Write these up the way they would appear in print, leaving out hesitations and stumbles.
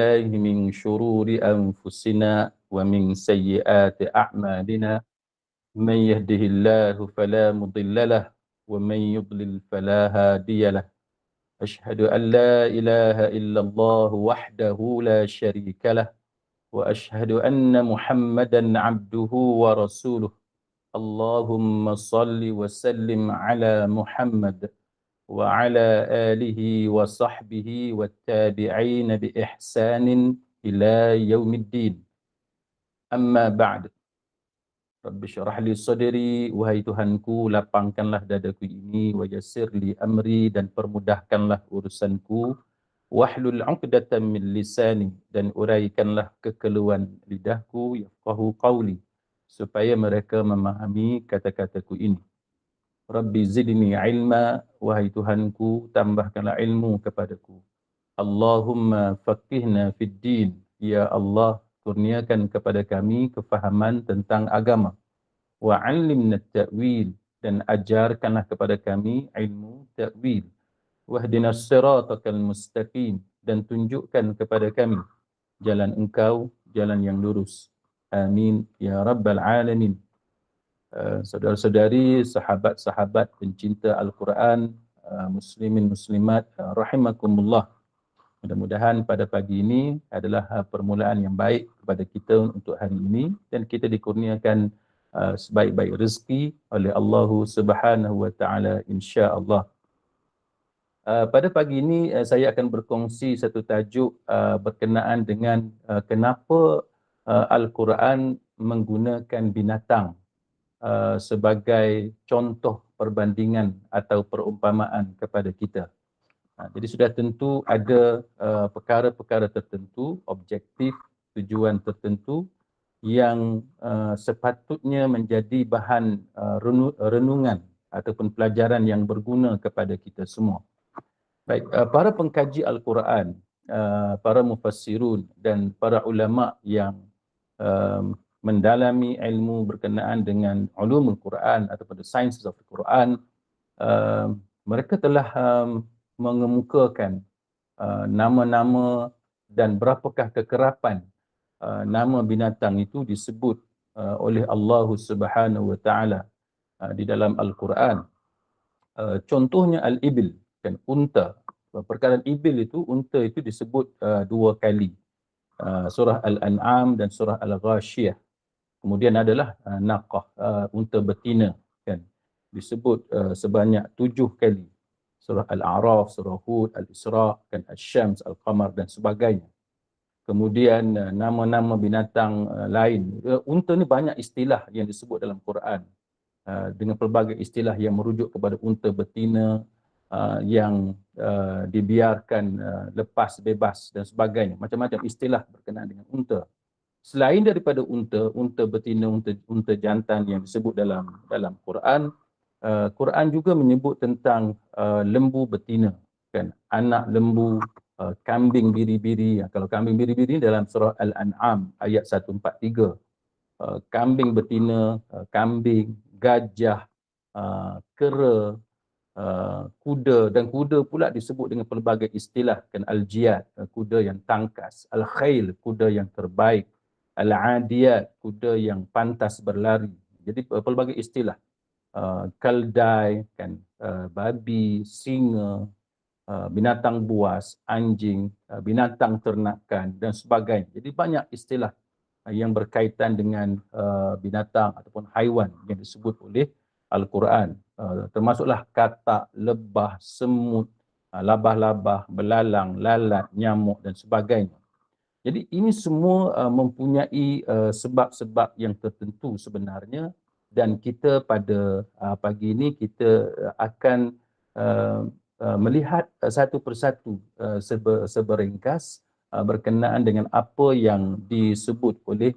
الله من شرور أنفسنا ومن سيئات أعمالنا من يهده الله فلا مضل له ومن يضلل فلا هادي له أشهد أن لا إله إلا الله وحده لا شريك له وأشهد أن محمدا عبده ورسوله اللهم صل وسلم على محمد وعلى آله وصحبه والتابعين بإحسان إلى يوم الدين. Amma ba'd. Rabbi syarah li sadri, wahai Tuhanku, lapangkanlah dadaku ini, wa yassir li amri, dan permudahkanlah urusanku, wahlul 'uqdatam min lisani, dan uraikanlah kekeluhan lidahku, yafqahu qawli, supaya mereka memahami kata-kataku ini. Rabbi zidni ilma, wahai Tuhanku, tambahkanlah ilmu kepadaku. Allahumma faqihna fid din, ya Allah, kurniakan kepada kami kefahaman tentang agama. Wa 'allimna ta'wil, dan ajarkanlah kepada kami ilmu ta'wil. Wahdinas siratal mustaqim, dan tunjukkan kepada kami jalan Engkau, jalan yang lurus. Amin ya rabbal alamin. Saudara-saudari, sahabat-sahabat pencinta Al-Quran, muslimin muslimat, rahimakumullah. Mudah-mudahan pada pagi ini adalah permulaan yang baik kepada kita untuk hari ini, dan kita dikurniakan sebaik-baik rezeki oleh Allah Subhanahu wa taala, insya-Allah. Pada pagi ini saya akan berkongsi satu tajuk berkenaan dengan kenapa Al-Quran menggunakan binatang sebagai contoh perbandingan atau perumpamaan kepada kita. Jadi sudah tentu ada perkara-perkara tertentu, objektif, tujuan tertentu yang sepatutnya menjadi bahan renungan ataupun pelajaran yang berguna kepada kita semua. Baik, para pengkaji Al-Quran, para mufassirun dan para ulama yang mendalami ilmu berkenaan dengan ulumul Quran ataupun the sciences of the Quran, mereka telah mengemukakan nama-nama dan berapakah kekerapan nama binatang itu disebut oleh Allah Subhanahu wa taala di dalam Al-Quran. Contohnya al-ibil, kan, unta. Perkataan ibil itu, unta itu disebut dua kali. Surah Al-An'am dan surah Al-Ghashiyah. Kemudian adalah naqah, unta betina, kan, disebut sebanyak 7 kali. Surah Al-A'raf, surah Hud, Al-Isra, kan, Asy-Syams, Al-Qamar dan sebagainya. Kemudian nama-nama binatang lain. Unta ni banyak istilah yang disebut dalam Quran, dengan pelbagai istilah yang merujuk kepada unta betina yang dibiarkan lepas bebas dan sebagainya. Macam-macam istilah berkenaan dengan unta. Selain daripada unta betina, unta jantan yang disebut dalam Quran, Quran juga menyebut tentang lembu betina, kan, anak lembu, kambing biri-biri. Kalau kambing biri-biri dalam surah Al-An'am ayat 143. Kambing betina, kambing, gajah, kera, kuda, dan kuda pula disebut dengan pelbagai istilah, kan, al-jiyad, kuda yang tangkas, al-khail, kuda yang terbaik, al-adiyat, kuda yang pantas berlari. Jadi pelbagai istilah. Kaldai, kan, babi, singa, binatang buas, anjing, binatang ternakan dan sebagainya. Jadi banyak istilah yang berkaitan dengan binatang ataupun haiwan yang disebut oleh Al-Quran. Termasuklah katak, lebah, semut, labah-labah, belalang, lalat, nyamuk dan sebagainya. Jadi ini semua mempunyai sebab-sebab yang tertentu sebenarnya, dan kita pada pagi ini kita akan melihat satu persatu seberingkas berkenaan dengan apa yang disebut oleh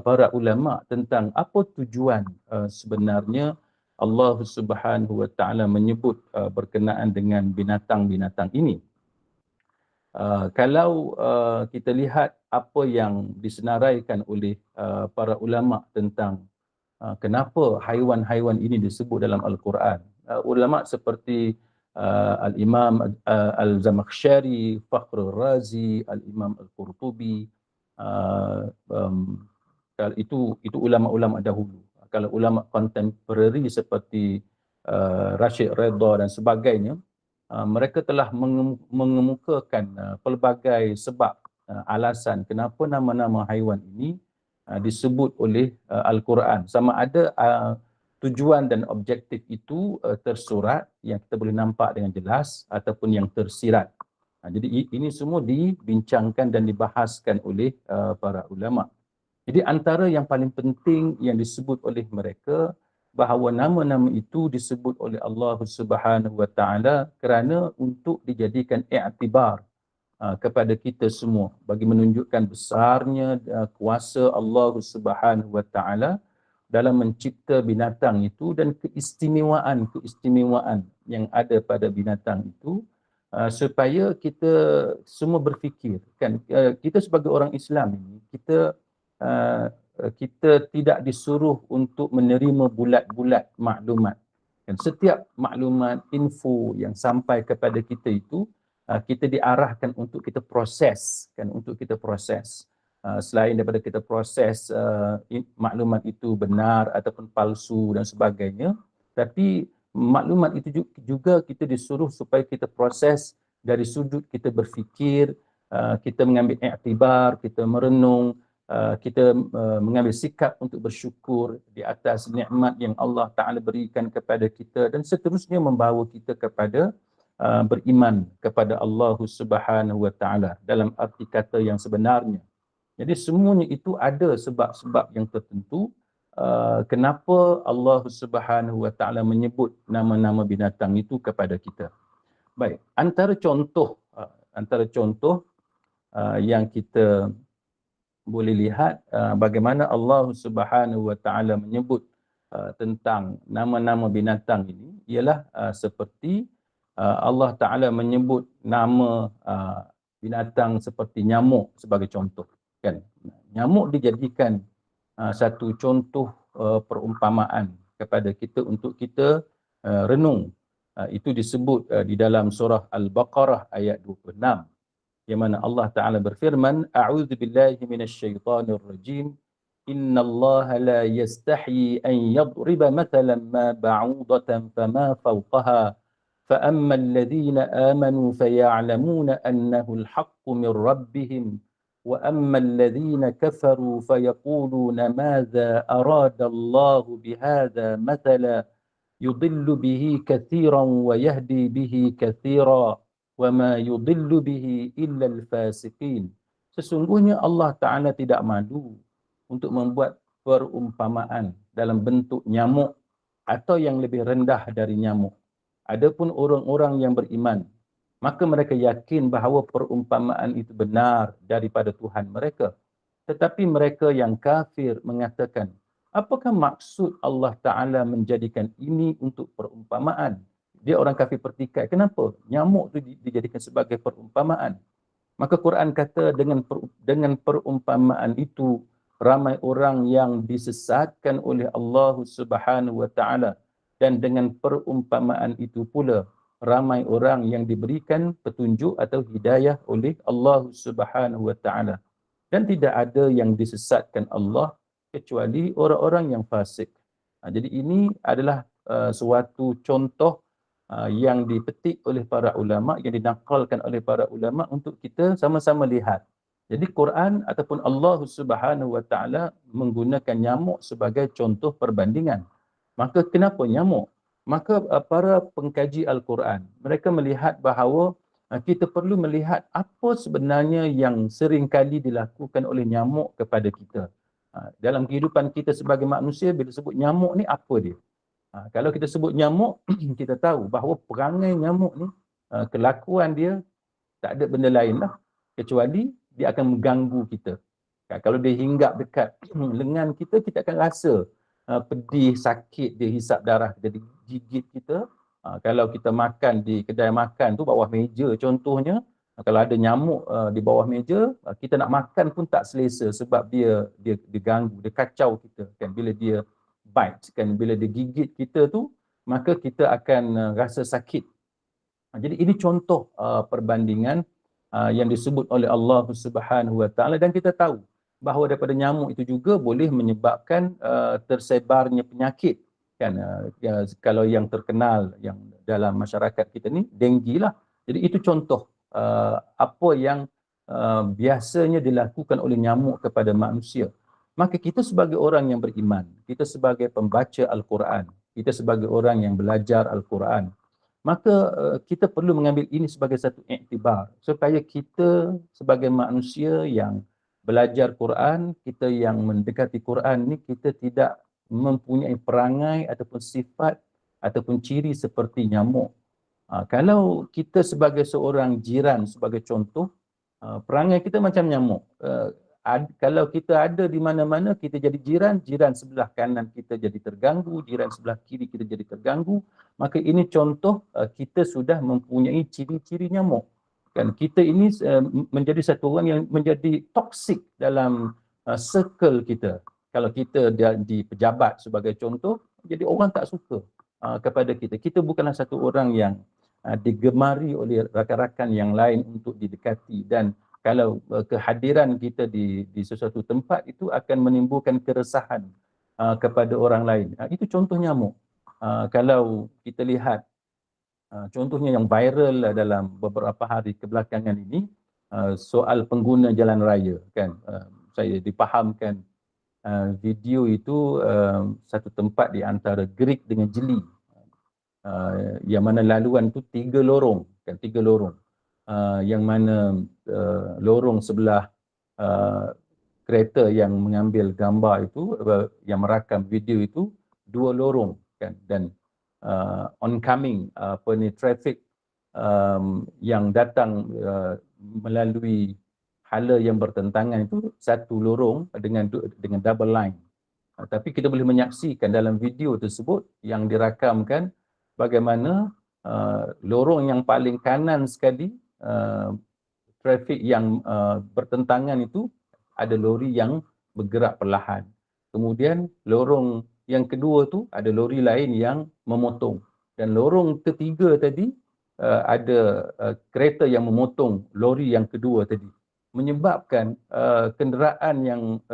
para ulama tentang apa tujuan sebenarnya Allah Subhanahu wa taala menyebut berkenaan dengan binatang-binatang ini. Kalau kita lihat apa yang disenaraikan oleh para ulama tentang kenapa haiwan-haiwan ini disebut dalam Al-Quran, ulama seperti Al-Imam Al-Zamakhsyari, Fakhrul Razi, Al-Imam Al-Qurtubi. Itu ulama-ulama dahulu. Kalau ulama contemporary seperti Rashid Redha dan sebagainya, mereka telah mengemukakan pelbagai sebab, alasan kenapa nama-nama haiwan ini disebut oleh Al-Quran. Sama ada tujuan dan objektif itu tersurat yang kita boleh nampak dengan jelas ataupun yang tersirat. Jadi ini semua dibincangkan dan dibahaskan oleh para ulama. Jadi antara yang paling penting yang disebut oleh mereka bahawa nama-nama itu disebut oleh Allah Subhanahu Wa Taala kerana untuk dijadikan i'tibar kepada kita semua bagi menunjukkan besarnya kuasa Allah Subhanahu Wa Taala dalam mencipta binatang itu dan keistimewaan yang ada pada binatang itu, supaya kita semua berfikir kan, kita sebagai orang Islam ini kita tidak disuruh untuk menerima bulat-bulat maklumat. Dan setiap maklumat, info yang sampai kepada kita itu, kita diarahkan untuk kita proses, kan, untuk kita proses. Selain daripada kita proses maklumat itu benar ataupun palsu dan sebagainya, tapi maklumat itu juga kita disuruh supaya kita proses dari sudut kita berfikir, kita mengambil iktibar, kita merenung, kita mengambil sikap untuk bersyukur di atas nikmat yang Allah Ta'ala berikan kepada kita dan seterusnya membawa kita kepada beriman kepada Allah Subhanahu Wa Ta'ala dalam arti kata yang sebenarnya. Jadi semuanya itu ada sebab-sebab yang tertentu kenapa Allah Subhanahu Wa Ta'ala menyebut nama-nama binatang itu kepada kita. Baik, antara contoh yang kita boleh lihat bagaimana Allah Subhanahu Wa Taala menyebut tentang nama-nama binatang ini ialah seperti Allah Taala menyebut nama binatang seperti nyamuk sebagai contoh, kan. Nyamuk dijadikan satu contoh perumpamaan kepada kita untuk kita renung. Itu disebut di dalam surah Al-Baqarah ayat 26. Yang mana Allah Ta'ala berfirman, A'udzu billahi minasyaitonir rajim, Innallaha la yastahi an yadriba mathalan ma ba'udatan fama fawqaha, فأما الذين آمنوا فيعلمون أنه الحق من ربهم وأما الذين كفروا فيقولون ماذا أراد الله بهذا مثلا يضل به كثيرا ويهدي به كثيرا وَمَا يُضِلُّ بِهِ إِلَّا الْفَاسِقِينَ. Sesungguhnya Allah Ta'ala tidak malu untuk membuat perumpamaan dalam bentuk nyamuk atau yang lebih rendah dari nyamuk. Adapun orang-orang yang beriman, maka mereka yakin bahawa perumpamaan itu benar daripada Tuhan mereka. Tetapi mereka yang kafir mengatakan, apakah maksud Allah Ta'ala menjadikan ini untuk perumpamaan? Dia orang kafir pertikai. Kenapa? Nyamuk itu dijadikan sebagai perumpamaan. Maka Quran kata dengan perumpamaan itu ramai orang yang disesatkan oleh Allah Subhanahu Wa Taala dan dengan perumpamaan itu pula ramai orang yang diberikan petunjuk atau hidayah oleh Allah Subhanahu Wa Taala. Dan tidak ada yang disesatkan Allah kecuali orang-orang yang fasik. Jadi ini adalah suatu contoh yang dipetik oleh para ulama, yang dinakalkan oleh para ulama untuk kita sama-sama lihat. Jadi Quran ataupun Allah Subhanahu Wa Taala menggunakan nyamuk sebagai contoh perbandingan. Maka kenapa nyamuk? Maka para pengkaji Al-Quran, mereka melihat bahawa kita perlu melihat apa sebenarnya yang sering kali dilakukan oleh nyamuk kepada kita. Dalam kehidupan kita sebagai manusia, bila sebut nyamuk ni apa dia? Kalau kita sebut nyamuk, kita tahu bahawa perangai nyamuk ni, kelakuan dia tak ada benda lain lah kecuali dia akan mengganggu kita. Kalau dia hinggap dekat lengan kita, kita akan rasa pedih, sakit, dia hisap darah, dia digigit kita. Kalau kita makan di kedai makan tu, bawah meja contohnya, kalau ada nyamuk di bawah meja, kita nak makan pun tak selesa sebab dia ganggu, dia kacau kita kan. Bila dia bite kan, bila dia gigit kita tu, maka kita akan rasa sakit. Jadi ini contoh perbandingan yang disebut oleh Allah Subhanahu Wa Taala, dan kita tahu bahawa daripada nyamuk itu juga boleh menyebabkan tersebarnya penyakit kan. Kalau yang terkenal yang dalam masyarakat kita ni denggi lah. Jadi itu contoh apa yang biasanya dilakukan oleh nyamuk kepada manusia. Maka kita sebagai orang yang beriman, kita sebagai pembaca Al-Quran, kita sebagai orang yang belajar Al-Quran, maka kita perlu mengambil ini sebagai satu iktibar supaya kita sebagai manusia yang belajar Quran, kita yang mendekati Quran ni, kita tidak mempunyai perangai ataupun sifat ataupun ciri seperti nyamuk. Kalau kita sebagai seorang jiran, sebagai contoh, perangai kita macam nyamuk. Kalau kita ada di mana-mana, kita jadi jiran, jiran sebelah kanan kita jadi terganggu, jiran sebelah kiri kita jadi terganggu, maka ini contoh kita sudah mempunyai ciri-ciri nyamuk. Kan kita ini menjadi satu orang yang menjadi toksik dalam circle kita. Kalau kita di pejabat sebagai contoh, jadi orang tak suka kepada kita. Kita bukanlah satu orang yang digemari oleh rakan-rakan yang lain untuk didekati, dan kalau kehadiran kita di sesuatu tempat itu akan menimbulkan keresahan kepada orang lain. Itu contoh nyamuk. Kalau kita lihat contohnya yang viral dalam beberapa hari kebelakangan ini, soal pengguna jalan raya kan. Saya dipahamkan video itu satu tempat di antara Gerik dengan Jeli, yang mana laluan tu 3 lorong kan, 3 lorong. Yang mana lorong sebelah kereta yang mengambil gambar itu, yang merakam video itu, 2 lorong kan, dan oncoming traffic yang datang melalui hala yang bertentangan itu 1 lorong dengan double line. Tapi kita boleh menyaksikan dalam video tersebut yang dirakamkan bagaimana lorong yang paling kanan sekali, trafik yang bertentangan itu, ada lori yang bergerak perlahan. Kemudian lorong yang kedua tu ada lori lain yang memotong, dan lorong ketiga tadi ada kereta yang memotong lori yang kedua tadi, menyebabkan kenderaan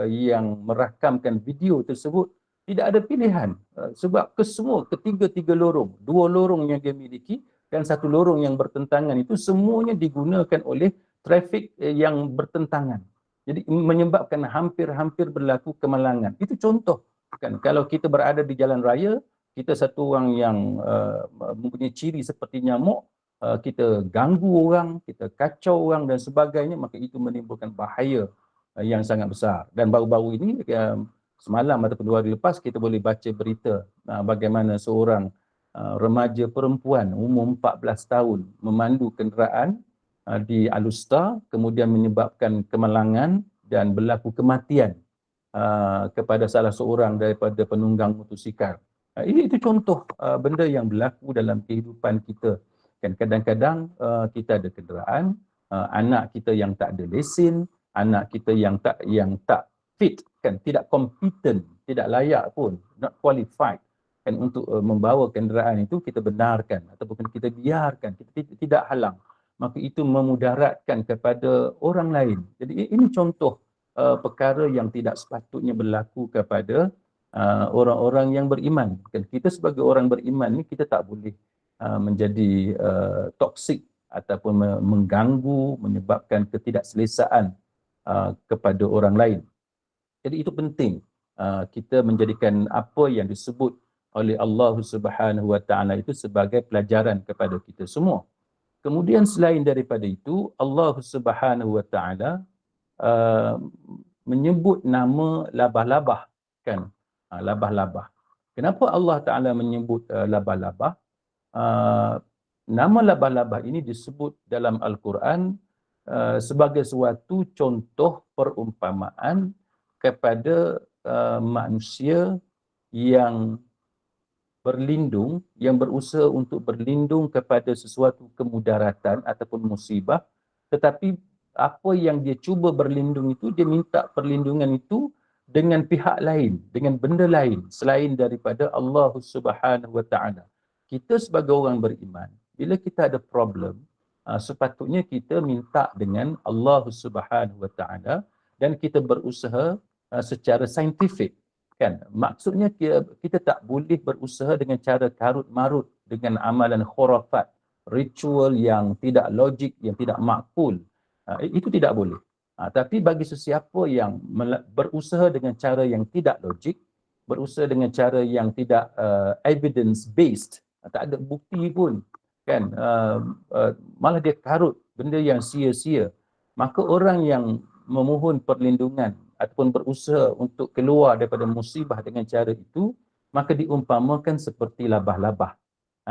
yang merakamkan video tersebut tidak ada pilihan, sebab ketiga-tiga lorong, 2 lorong yang dia miliki dan 1 lorong yang bertentangan itu semuanya digunakan oleh trafik yang bertentangan. Jadi menyebabkan hampir-hampir berlaku kemalangan. Itu contoh kan, kalau kita berada di jalan raya, kita satu orang yang mempunyai ciri seperti nyamuk, kita ganggu orang, kita kacau orang dan sebagainya, maka itu menimbulkan bahaya yang sangat besar. Dan baru-baru ini, semalam ataupun 2 hari lepas, kita boleh baca berita bagaimana seorang remaja perempuan umur 14 tahun memandu kenderaan di Alustar, kemudian menyebabkan kemalangan dan berlaku kematian kepada salah seorang daripada penunggang motosikal. Itu contoh benda yang berlaku dalam kehidupan kita. Kan kadang-kadang kita ada kenderaan, anak kita yang tak ada lesen, anak kita yang tak fit kan, tidak competent, tidak layak pun, not qualified kan untuk membawa kenderaan itu, kita benarkan ataupun kita biarkan, kita tidak halang, maka itu memudaratkan kepada orang lain. Jadi ini contoh perkara yang tidak sepatutnya berlaku kepada orang-orang yang beriman. Kan kita sebagai orang beriman ni, kita tak boleh menjadi toksik ataupun mengganggu, menyebabkan ketidakselesaan kepada orang lain. Jadi itu penting kita menjadikan apa yang disebut oleh Allah Subhanahu Wa Taala itu sebagai pelajaran kepada kita semua. Kemudian selain daripada itu, Allah Subhanahu Wa Taala menyebut nama labah-labah kan, labah-labah. Kenapa Allah Taala menyebut labah-labah? Nama labah-labah ini disebut dalam Al-Quran sebagai suatu contoh perumpamaan kepada manusia yang berlindung, yang berusaha untuk berlindung kepada sesuatu kemudaratan ataupun musibah, tetapi apa yang dia cuba berlindung itu, dia minta perlindungan itu dengan pihak lain, dengan benda lain selain daripada Allah Subhanahu Wa Taala. Kita sebagai orang beriman, bila kita ada problem, sepatutnya kita minta dengan Allah Subhanahu Wa Taala dan kita berusaha secara saintifik, kan? Maksudnya kita tak boleh berusaha dengan cara karut marut dengan amalan khurafat, ritual yang tidak logik, yang tidak makul. Itu tidak boleh. Tapi bagi sesiapa yang berusaha dengan cara yang tidak logik, berusaha dengan cara yang tidak evidence based, tak ada bukti pun, kan, malah dia karut benda yang sia-sia, maka orang yang memohon perlindungan ataupun berusaha untuk keluar daripada musibah dengan cara itu, maka diumpamakan seperti labah-labah.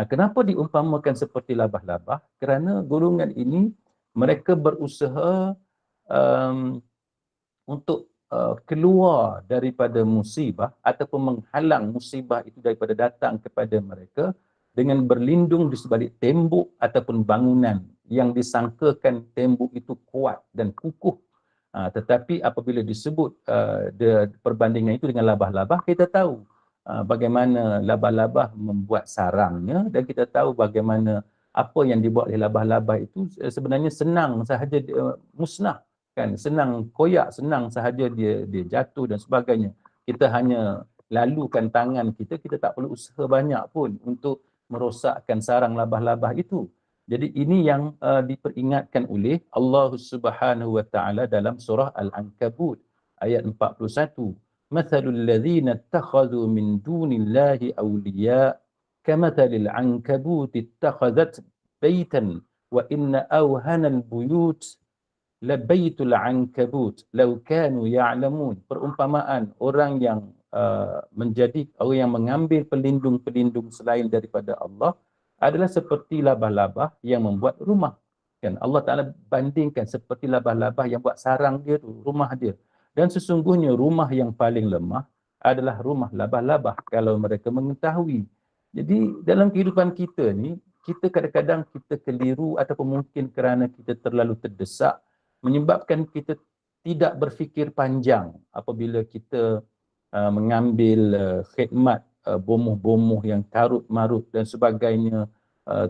Kenapa diumpamakan seperti labah-labah? Kerana golongan ini mereka berusaha untuk keluar daripada musibah ataupun menghalang musibah itu daripada datang kepada mereka dengan berlindung di sebalik tembok ataupun bangunan yang disangkakan tembok itu kuat dan kukuh. Tetapi apabila disebut perbandingan itu dengan labah-labah, kita tahu bagaimana labah-labah membuat sarangnya, dan kita tahu bagaimana apa yang dibuat oleh labah-labah itu sebenarnya senang sahaja musnah, kan, senang koyak, senang sahaja dia jatuh dan sebagainya. Kita hanya lalukan tangan kita tak perlu usaha banyak pun untuk merosakkan sarang labah-labah itu. Jadi ini yang diperingatkan oleh Allah Subhanahu Wa Taala dalam surah Al-Ankabut ayat 41. Mathalul ladzina ittakhadhu min dunillahi awliya kamathalil ankabut ittakhadhat baitan wa inna awhanal buyut labaitul ankabut law kanu ya'lamun. Perumpamaan orang yang orang yang mengambil pelindung-pelindung selain daripada Allah adalah seperti labah-labah yang membuat rumah, kan? Allah Taala bandingkan seperti labah-labah yang buat sarang dia tu, rumah dia. Dan sesungguhnya rumah yang paling lemah adalah rumah labah-labah kalau mereka mengetahui. Jadi dalam kehidupan kita ni, kita kadang-kadang kita keliru ataupun mungkin kerana kita terlalu terdesak menyebabkan kita tidak berfikir panjang apabila kita mengambil khidmat bomoh-bomoh yang karut marut dan sebagainya,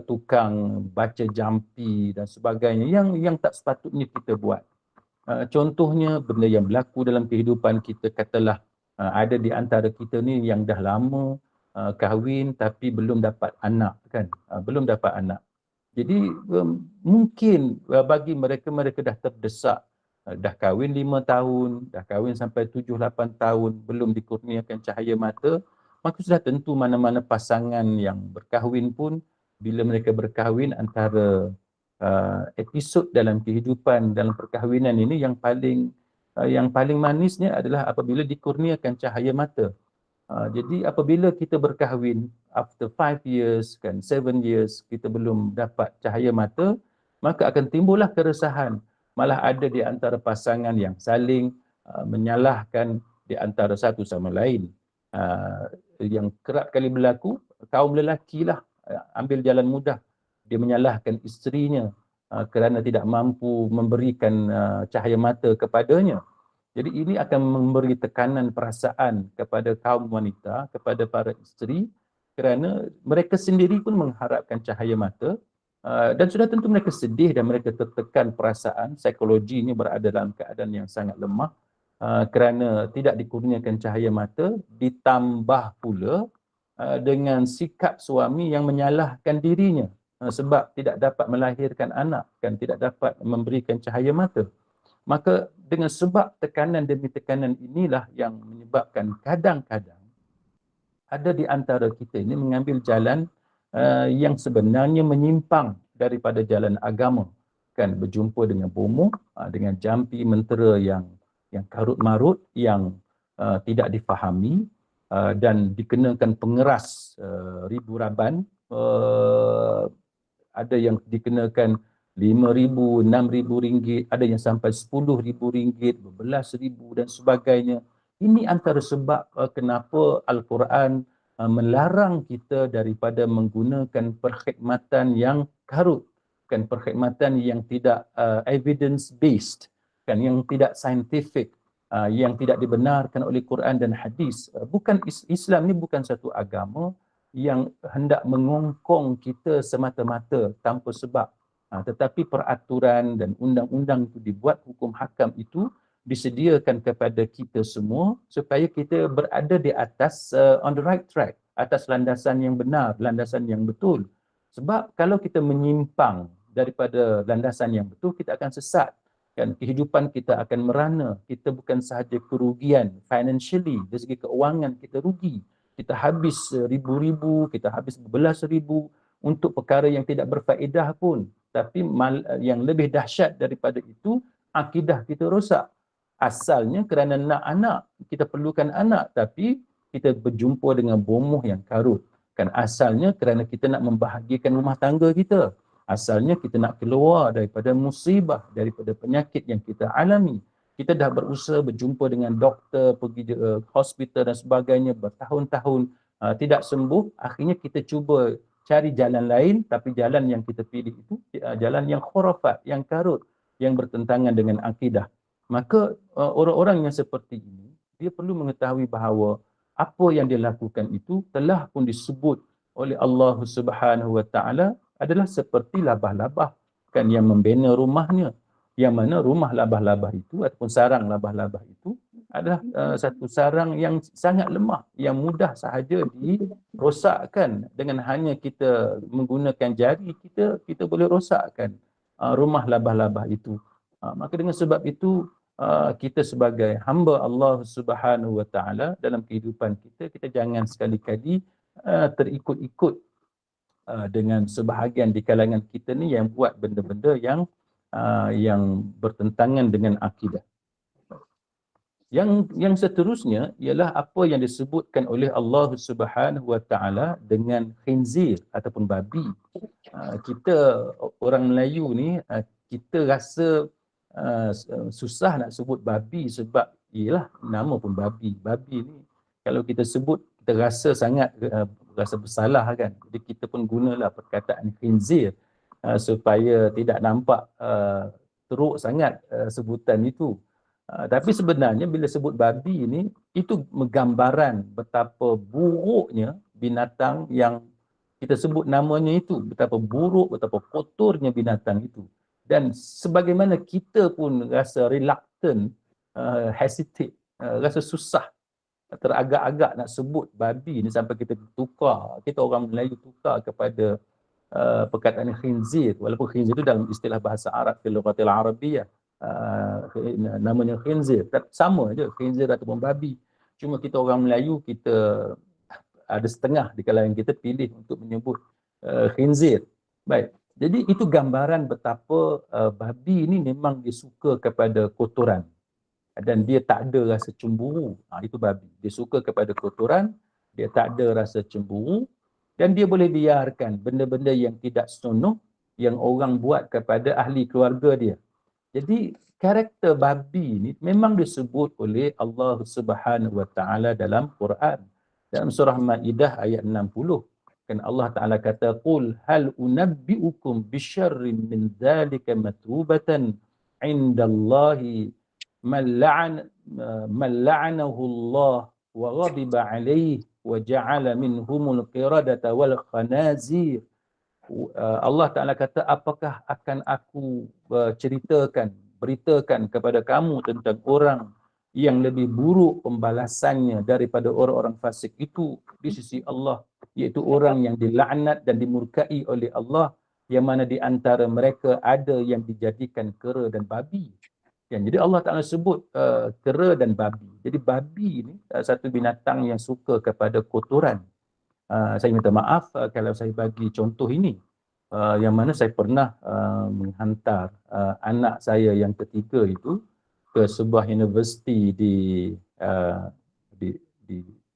tukang baca jampi dan sebagainya yang tak sepatutnya kita buat. Contohnya benda yang berlaku dalam kehidupan kita, katalah ada di antara kita ni yang dah lama kahwin tapi belum dapat anak, kan, belum dapat anak. Jadi mungkin bagi mereka dah terdesak, dah kahwin 5 tahun, dah kahwin sampai 7-8 tahun, belum dikurniakan cahaya mata, maka sudah tentu mana-mana pasangan yang berkahwin pun, bila mereka berkahwin, antara episod dalam kehidupan, dalam perkahwinan ini yang paling manisnya adalah apabila dikurniakan cahaya mata. Jadi apabila kita berkahwin after 5 years, kan, 7 years, kita belum dapat cahaya mata, maka akan timbullah keresahan. Malah ada di antara pasangan yang saling menyalahkan di antara satu sama lain. Yang kerap kali berlaku, kaum lelaki lah ambil jalan mudah. Dia menyalahkan isterinya kerana tidak mampu memberikan cahaya mata kepadanya. Jadi ini akan memberi tekanan perasaan kepada kaum wanita, kepada para isteri, kerana mereka sendiri pun mengharapkan cahaya mata, dan sudah tentu mereka sedih dan mereka tertekan perasaan, psikologinya berada dalam keadaan yang sangat lemah kerana tidak dikurniakan cahaya mata, ditambah pula dengan sikap suami yang menyalahkan dirinya sebab tidak dapat melahirkan anak, kan, tidak dapat memberikan cahaya mata. Maka dengan sebab tekanan demi tekanan inilah yang menyebabkan kadang-kadang ada di antara kita ini mengambil jalan yang sebenarnya menyimpang daripada jalan agama, kan, berjumpa dengan bomoh, dengan jampi mentera yang karut marut, yang tidak difahami, dan dikenakan pengeras ribu raban, ada yang dikenakan RM5,000, RM6,000, ada yang sampai RM10,000, RM12,000 dan sebagainya. Ini antara sebab kenapa Al-Quran melarang kita daripada menggunakan perkhidmatan yang karut, kan, perkhidmatan yang tidak evidence based, kan, yang tidak scientific, yang tidak dibenarkan oleh Quran dan hadis. Bukan, Islam ni bukan satu agama yang hendak mengongkong kita semata-mata tanpa sebab. Tetapi peraturan dan undang-undang itu dibuat, hukum hakam itu disediakan kepada kita semua supaya kita berada di atas on the right track, atas landasan yang benar, landasan yang betul. Sebab kalau kita menyimpang daripada landasan yang betul, kita akan sesat. Kan, kehidupan kita akan merana. Kita bukan sahaja kerugian financially, dari segi keuangan kita rugi. Kita habis ribu-ribu, kita habis berbelas ribu untuk perkara yang tidak berfaedah pun. Tapi yang lebih dahsyat daripada itu, akidah kita rosak. Asalnya kerana nak anak, kita perlukan anak, tapi kita berjumpa dengan bomoh yang karut. Kan asalnya kerana kita nak membahagiakan rumah tangga kita. Asalnya kita nak keluar daripada musibah, daripada penyakit yang kita alami. Kita dah berusaha berjumpa dengan doktor, pergi hospital dan sebagainya bertahun-tahun, tidak sembuh. Akhirnya kita cuba cari jalan lain, tapi jalan yang kita pilih itu jalan yang khurafat, yang karut, yang bertentangan dengan akidah. Maka orang-orang yang seperti ini, dia perlu mengetahui bahawa apa yang dia lakukan itu telah pun disebut oleh Allah Subhanahu Wa Taala adalah seperti labah-labah kan yang membina rumahnya, yang mana rumah labah-labah itu ataupun sarang labah-labah itu adalah satu sarang yang sangat lemah, yang mudah sahaja dirosakkan dengan hanya kita menggunakan jari kita boleh rosakkan rumah labah-labah itu. Maka dengan sebab itu kita sebagai hamba Allah Subhanahu Wa Taala dalam kehidupan kita jangan sekali-kali terikut-ikut dengan sebahagian di kalangan kita ni yang buat benda-benda yang bertentangan dengan akidah. Yang seterusnya ialah apa yang disebutkan oleh Allah Subhanahu Wa Taala dengan khinzir ataupun babi. Kita orang Melayu ni kita rasa susah nak sebut babi sebab ialah nama pun babi. Babi ni kalau kita sebut kita rasa sangat rasa bersalah kan. Jadi kita pun gunalah perkataan khinzir supaya tidak nampak teruk sangat sebutan itu. Tapi sebenarnya bila sebut babi ni, itu menggambaran betapa buruknya binatang yang kita sebut namanya itu, betapa buruk, betapa kotornya binatang itu. Dan sebagaimana kita pun rasa reluctant, hesitate, rasa susah, teragak-agak nak sebut babi ni sampai kita tukar, kita orang Melayu tukar kepada perkataan khinzir, walaupun khinzir itu dalam istilah bahasa Arab, fil lughatil arabiyyah, namanya khinzir, sama je khinzir ataupun babi. Cuma kita orang Melayu, kita ada setengah di kalangan kita pilih untuk menyebut khinzir. Baik, jadi itu gambaran betapa babi ini memang dia suka kepada kotoran dan dia tak ada rasa cemburu. Itu babi, dia suka kepada kotoran, dia tak ada rasa cemburu dan dia boleh biarkan benda-benda yang tidak senonoh yang orang buat kepada ahli keluarga dia. Jadi karakter babi ini memang disebut oleh Allah Subhanahu Wa Taala dalam Quran. Dalam surah Maidah ayat 60. Kan Allah Taala kata, "Qul hal unabbiukum bisyarrin min dzalika matubatan 'indallahi man la'anahu Allah wa ghadiba 'alaihi wa ja'ala minhumul qiradata wal khanazir." Allah Ta'ala kata, apakah akan aku beritakan kepada kamu tentang orang yang lebih buruk pembalasannya daripada orang-orang fasik itu di sisi Allah, iaitu orang yang dilaknat dan dimurkai oleh Allah, yang mana di antara mereka ada yang dijadikan kera dan babi. Jadi Allah Ta'ala sebut kera dan babi. Jadi babi ini satu binatang yang suka kepada kotoran. Saya minta maaf kalau saya bagi contoh ini, yang mana saya pernah menghantar anak saya yang ketiga itu ke sebuah universiti di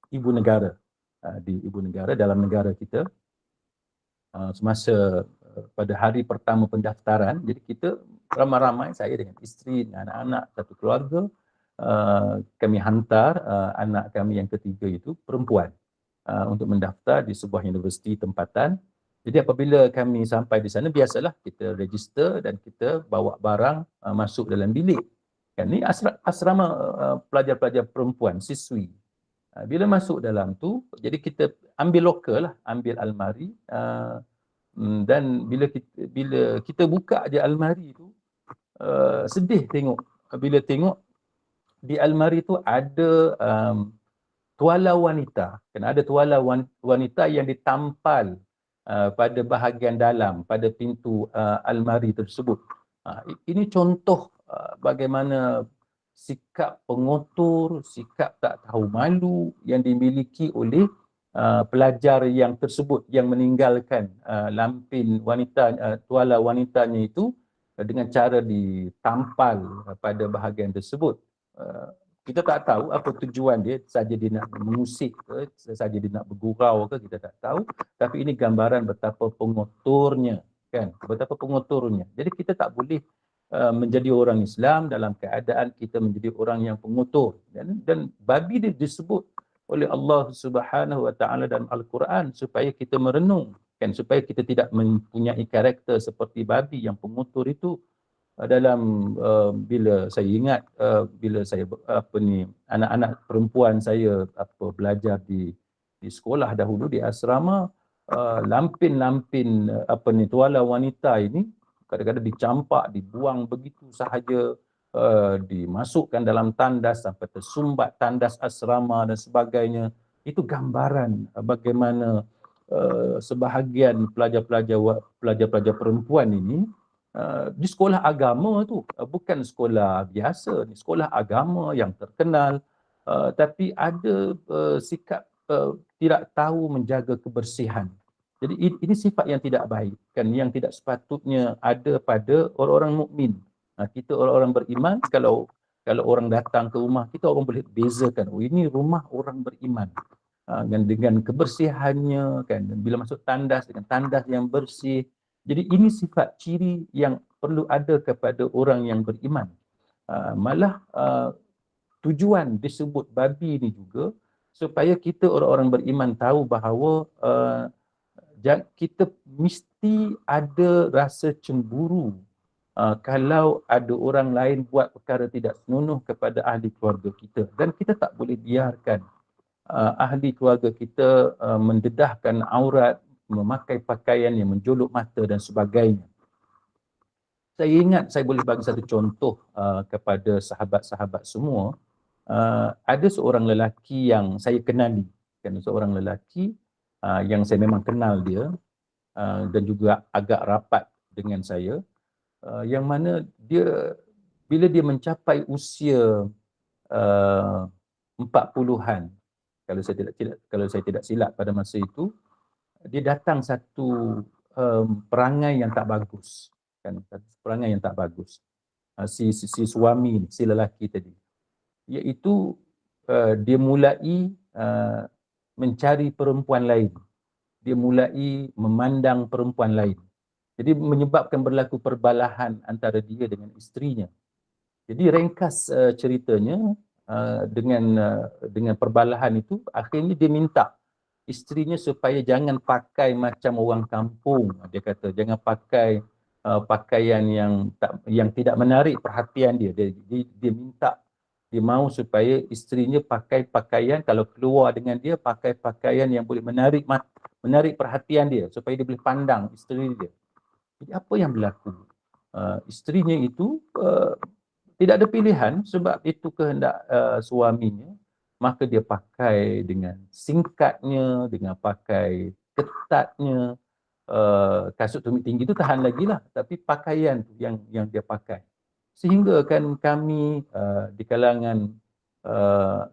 ibu negara, dalam negara kita. Semasa pada hari pertama pendaftaran, jadi kita ramai-ramai, saya dengan isteri, dengan anak-anak, satu keluarga, kami hantar anak kami yang ketiga itu, perempuan, untuk mendaftar di sebuah universiti tempatan. Jadi apabila kami sampai di sana, biasalah kita register dan kita bawa barang masuk dalam bilik. Kan ni asrama pelajar-pelajar perempuan, siswi. Bila masuk dalam tu, jadi kita ambil lokal lah, ambil almari, dan bila kita buka je almari tu, sedih tengok. Bila tengok di almari tu ada tuala wanita. Kan ada tuala wanita yang ditampal pada bahagian dalam, pada pintu almari tersebut. Ini contoh bagaimana sikap pengotor, sikap tak tahu malu yang dimiliki oleh pelajar yang tersebut, yang meninggalkan lampin wanita, tuala wanitanya itu dengan cara ditampal pada bahagian tersebut. Kita tak tahu apa tujuan dia, saja dia nak mengusik ke, saja dia nak bergurau ke, kita tak tahu. Tapi ini gambaran betapa pengotornya, kan? Betapa pengotornya. Jadi kita tak boleh menjadi orang Islam dalam keadaan kita menjadi orang yang pengotor. Dan babi dia disebut oleh Allah Subhanahu Wa Taala dalam Al-Quran supaya kita merenung, kan? Supaya kita tidak mempunyai karakter seperti babi yang pengotor itu. Dalam bila saya ingat bila saya anak-anak perempuan saya belajar di sekolah dahulu di asrama, lampin-lampin tuala wanita ini kadang-kadang dicampak, dibuang begitu sahaja, dimasukkan dalam tandas sampai tersumbat tandas asrama dan sebagainya. Itu gambaran bagaimana sebahagian pelajar-pelajar perempuan ini di sekolah agama tu, bukan sekolah biasa, ni sekolah agama yang terkenal, tapi ada sikap tidak tahu menjaga kebersihan. Jadi ini sifat yang tidak baik, kan, yang tidak sepatutnya ada pada orang-orang mukmin. Kita orang-orang beriman, kalau orang datang ke rumah kita, orang boleh bezakan, oh ini rumah orang beriman. Dengan kebersihannya, kan, bila masuk tandas dengan tandas yang bersih. Jadi ini sifat ciri yang perlu ada kepada orang yang beriman. Malah tujuan disebut babi ini juga supaya kita orang-orang beriman tahu bahawa kita mesti ada rasa cemburu kalau ada orang lain buat perkara tidak senonoh kepada ahli keluarga kita. Dan kita tak boleh biarkan ahli keluarga kita mendedahkan aurat, memakai pakaian yang menjolok mata dan sebagainya. Saya ingat saya boleh bagi satu contoh kepada sahabat-sahabat semua. Ada seorang lelaki yang saya kenali, kan, seorang lelaki yang saya memang kenal dia dan juga agak rapat dengan saya, yang mana dia bila dia mencapai usia 40-an, kalau saya tidak silap pada masa itu, dia datang satu perangai yang tak bagus, kan, perangai yang tak bagus. Si suami, si lelaki tadi, iaitu dia mulai mencari perempuan lain, dia mulai memandang perempuan lain. Jadi menyebabkan berlaku perbalahan antara dia dengan isterinya. Jadi ringkas ceritanya, dengan perbalahan itu, akhirnya dia minta isterinya supaya jangan pakai macam orang kampung. Dia kata jangan pakai pakaian yang tidak menarik perhatian dia. Dia minta, dia mahu supaya isterinya pakai pakaian, kalau keluar dengan dia, pakai pakaian yang boleh menarik perhatian dia, supaya dia boleh pandang isteri dia. Jadi apa yang berlaku? Isterinya itu tidak ada pilihan sebab itu kehendak suaminya, maka dia pakai dengan singkatnya, dengan pakai ketatnya. Kasut tumit tinggi itu tahan lagi lah, tapi pakaian tu yang dia pakai. Sehingga kan kami di kalangan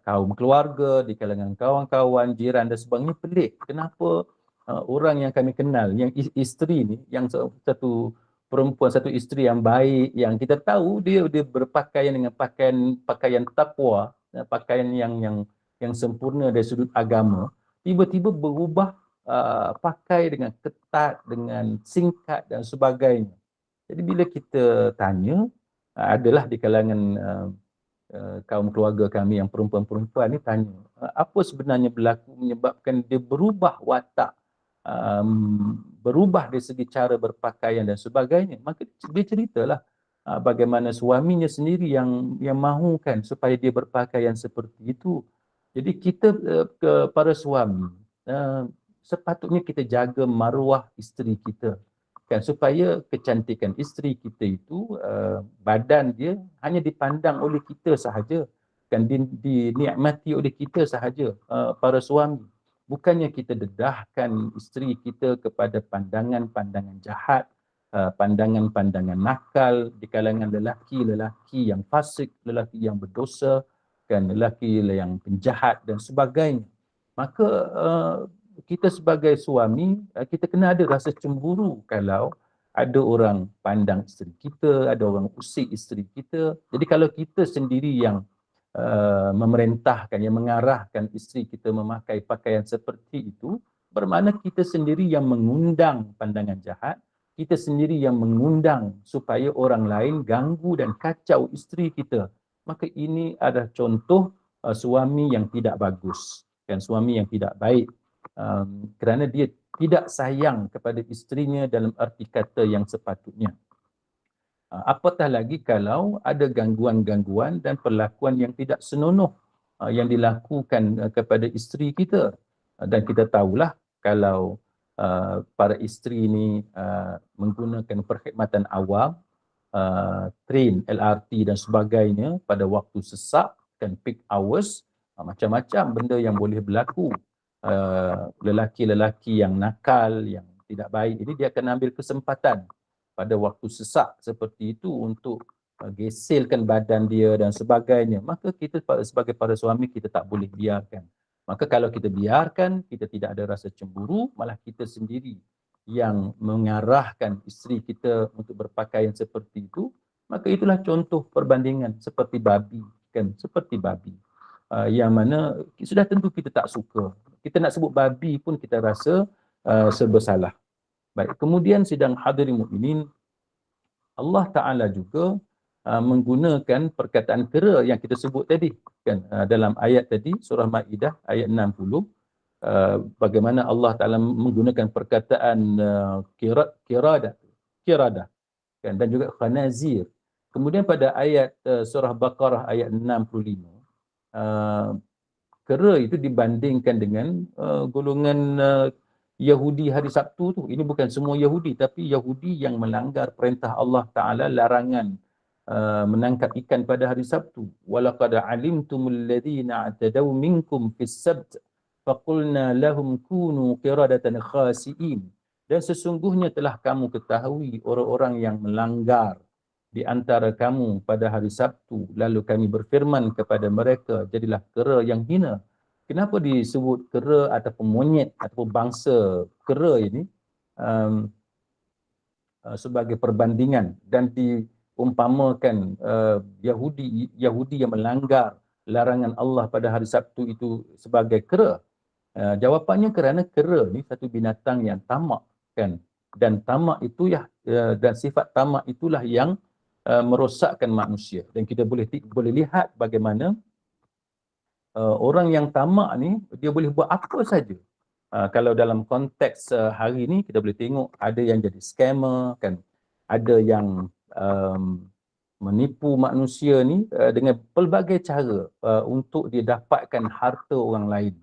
kaum keluarga, di kalangan kawan-kawan, jiran dan sebagainya pelik. Kenapa orang yang kami kenal, yang isteri ni, yang satu perempuan, satu isteri yang baik, yang kita tahu dia berpakaian dengan pakaian takwa, pakaian yang sempurna dari sudut agama, tiba-tiba berubah pakai dengan ketat, dengan singkat dan sebagainya. Jadi bila kita tanya, adalah di kalangan kaum keluarga kami yang perempuan-perempuan ni tanya, apa sebenarnya berlaku menyebabkan dia berubah watak, berubah dari segi cara berpakaian dan sebagainya. Maka dia ceritalah bagaimana suaminya sendiri yang mahukan supaya dia berpakaian seperti itu. Jadi kita para suami sepatutnya kita jaga maruah isteri kita, kan, supaya kecantikan isteri kita itu badan dia hanya dipandang oleh kita sahaja, kan, dinikmati oleh kita sahaja, para suami. Bukannya kita dedahkan isteri kita kepada pandangan-pandangan jahat, pandangan-pandangan nakal di kalangan lelaki-lelaki yang fasik, lelaki yang berdosa, kan, lelaki yang penjahat dan sebagainya. Maka kita sebagai suami, kita kena ada rasa cemburu kalau ada orang pandang isteri kita, ada orang usik isteri kita. Jadi kalau kita sendiri yang memerintahkan, yang mengarahkan isteri kita memakai pakaian seperti itu, bermakna kita sendiri yang mengundang pandangan jahat, kita sendiri yang mengundang supaya orang lain ganggu dan kacau isteri kita. Maka ini adalah contoh suami yang tidak bagus, kan, suami yang tidak baik, kerana dia tidak sayang kepada isterinya dalam arti kata yang sepatutnya. Apatah lagi kalau ada gangguan-gangguan dan perlakuan yang tidak senonoh yang dilakukan kepada isteri kita. Dan kita tahulah kalau para isteri ini menggunakan perkhidmatan awam, train, LRT dan sebagainya pada waktu sesak, kan, peak hours, macam-macam benda yang boleh berlaku. Lelaki-lelaki yang nakal, yang tidak baik ini, dia akan ambil kesempatan pada waktu sesak seperti itu untuk gesilkan badan dia dan sebagainya. Maka kita sebagai para suami, kita tak boleh biarkan. Maka kalau kita biarkan, kita tidak ada rasa cemburu, malah kita sendiri yang mengarahkan isteri kita untuk berpakaian seperti itu, maka itulah contoh perbandingan seperti babi, kan, seperti babi. Yang mana sudah tentu kita tak suka. Kita nak sebut babi pun kita rasa serba salah. Baik, kemudian sidang hadirin mukminin, Allah Ta'ala juga menggunakan perkataan kera yang kita sebut tadi, kan, dalam ayat tadi surah Maidah ayat 60, bagaimana Allah Ta'ala menggunakan perkataan kiradah, kan, dan juga khanazir. Kemudian pada ayat surah Baqarah ayat 65, kera itu dibandingkan dengan golongan Yahudi hari Sabtu tu. Ini bukan semua Yahudi, tapi Yahudi yang melanggar perintah Allah Ta'ala, larangan menangkap ikan pada hari Sabtu. وَلَقَدْ عَلِمْتُمُ الَّذِينَ اعْتَدَوْا مِنْكُمْ فِي السَّبْتِ فَقُلْنَا لَهُمْ كُونُوا قِرَدَةً خَاسِئِينَ. Dan sesungguhnya telah kamu ketahui orang-orang yang melanggar di antara kamu pada hari Sabtu, lalu kami berfirman kepada mereka, jadilah kera yang hina. Kenapa disebut kera ataupun monyet ataupun bangsa kera ini sebagai perbandingan dan diumpamakan Yahudi yang melanggar larangan Allah pada hari Sabtu itu sebagai kera? Jawapannya kerana kera ni satu binatang yang tamak, kan, dan tamak itu dan sifat tamak itulah yang merosakkan manusia. Dan kita boleh lihat bagaimana orang yang tamak ni dia boleh buat apa saja. Kalau dalam konteks hari ni kita boleh tengok ada yang jadi scammer, kan, ada yang menipu manusia ni dengan pelbagai cara untuk dia dapatkan harta orang lain.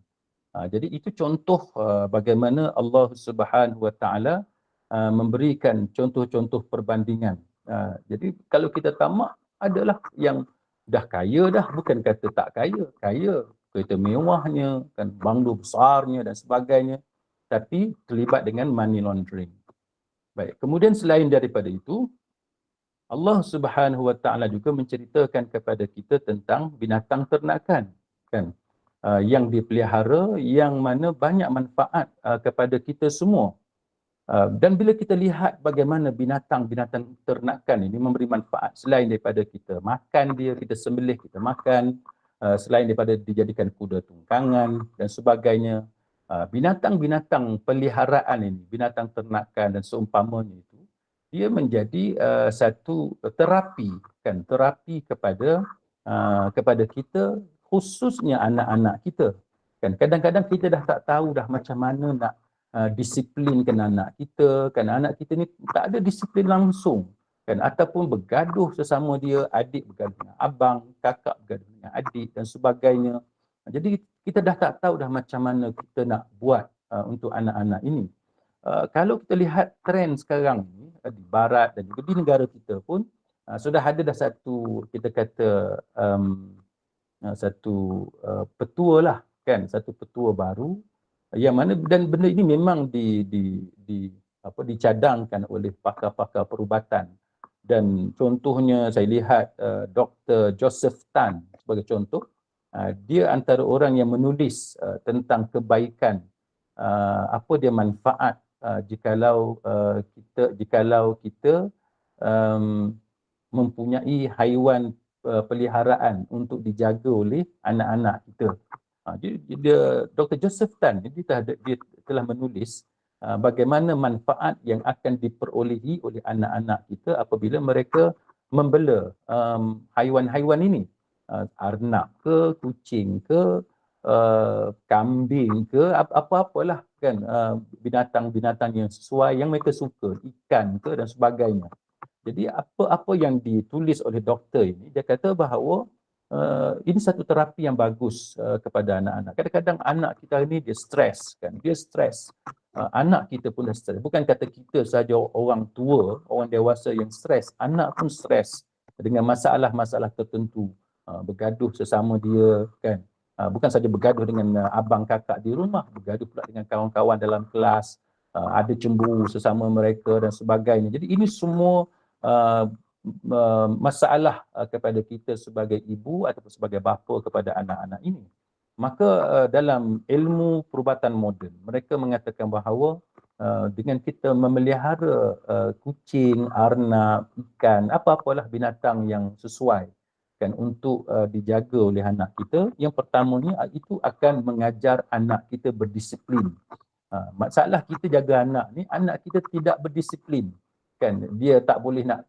Jadi itu contoh bagaimana Allah Subhanahu Wa Taala memberikan contoh-contoh perbandingan. Jadi kalau kita tamak, adalah yang dah kaya dah, bukan kata tak kaya, kereta mewahnya, kan, banglo besarnya dan sebagainya, tapi terlibat dengan money laundering. Baik, kemudian selain daripada itu, Allah Subhanahu Wa Taala juga menceritakan kepada kita tentang binatang ternakan, kan, yang dipelihara, yang mana banyak manfaat kepada kita semua. Dan bila kita lihat bagaimana binatang-binatang ternakan ini memberi manfaat, selain daripada kita makan dia, kita sembelih, kita makan, selain daripada dijadikan kuda tunggangan dan sebagainya, binatang-binatang peliharaan ini, binatang ternakan dan seumpamanya itu, dia menjadi satu terapi, kan, terapi kepada kita, khususnya anak-anak kita. Kan, kadang-kadang kita dah tak tahu dah macam mana nak disiplinkan anak kita, kan, anak kita ni tak ada disiplin langsung, kan, ataupun bergaduh sesama dia, adik bergaduh dengan abang, kakak bergaduh dengan adik dan sebagainya. Jadi kita dah tak tahu dah macam mana kita nak buat untuk anak-anak ini. Kalau kita lihat trend sekarang ni di barat dan juga di negara kita pun sudah ada dah satu, kita kata satu petua lah kan, satu petua baru yang mana, dan benda ini memang dicadangkan oleh pakar-pakar perubatan. Dan contohnya saya lihat Dr. Joseph Tan sebagai contoh, dia antara orang yang menulis tentang kebaikan, apa dia manfaat jikalau kita mempunyai haiwan peliharaan untuk dijaga oleh anak-anak kita. Dr. Joseph Tan dia telah menulis bagaimana manfaat yang akan diperolehi oleh anak-anak kita apabila mereka membela haiwan-haiwan ini, arnab ke, kucing ke, kambing ke, apa-apalah kan, binatang-binatang yang sesuai yang mereka suka, ikan ke dan sebagainya. Jadi apa yang ditulis oleh doktor ini, dia kata bahawa ini satu terapi yang bagus kepada anak-anak. Kadang-kadang anak kita ini dia stres kan, dia stres. Anak kita pun dah stres. Bukan kata kita saja orang tua, orang dewasa yang stres, anak pun stres dengan masalah-masalah tertentu. Bergaduh sesama dia kan. Bukan saja bergaduh dengan abang kakak di rumah, bergaduh pula dengan kawan-kawan dalam kelas, ada cemburu sesama mereka dan sebagainya. Jadi ini semua masalah kepada kita sebagai ibu ataupun sebagai bapa kepada anak-anak ini. Maka dalam ilmu perubatan moden, mereka mengatakan bahawa dengan kita memelihara kucing, arnab, ikan, apa-apalah binatang yang sesuai kan untuk dijaga oleh anak kita, yang pertamanya itu akan mengajar anak kita berdisiplin. Masalah kita jaga anak ni, anak kita tidak berdisiplin kan, dia tak boleh nak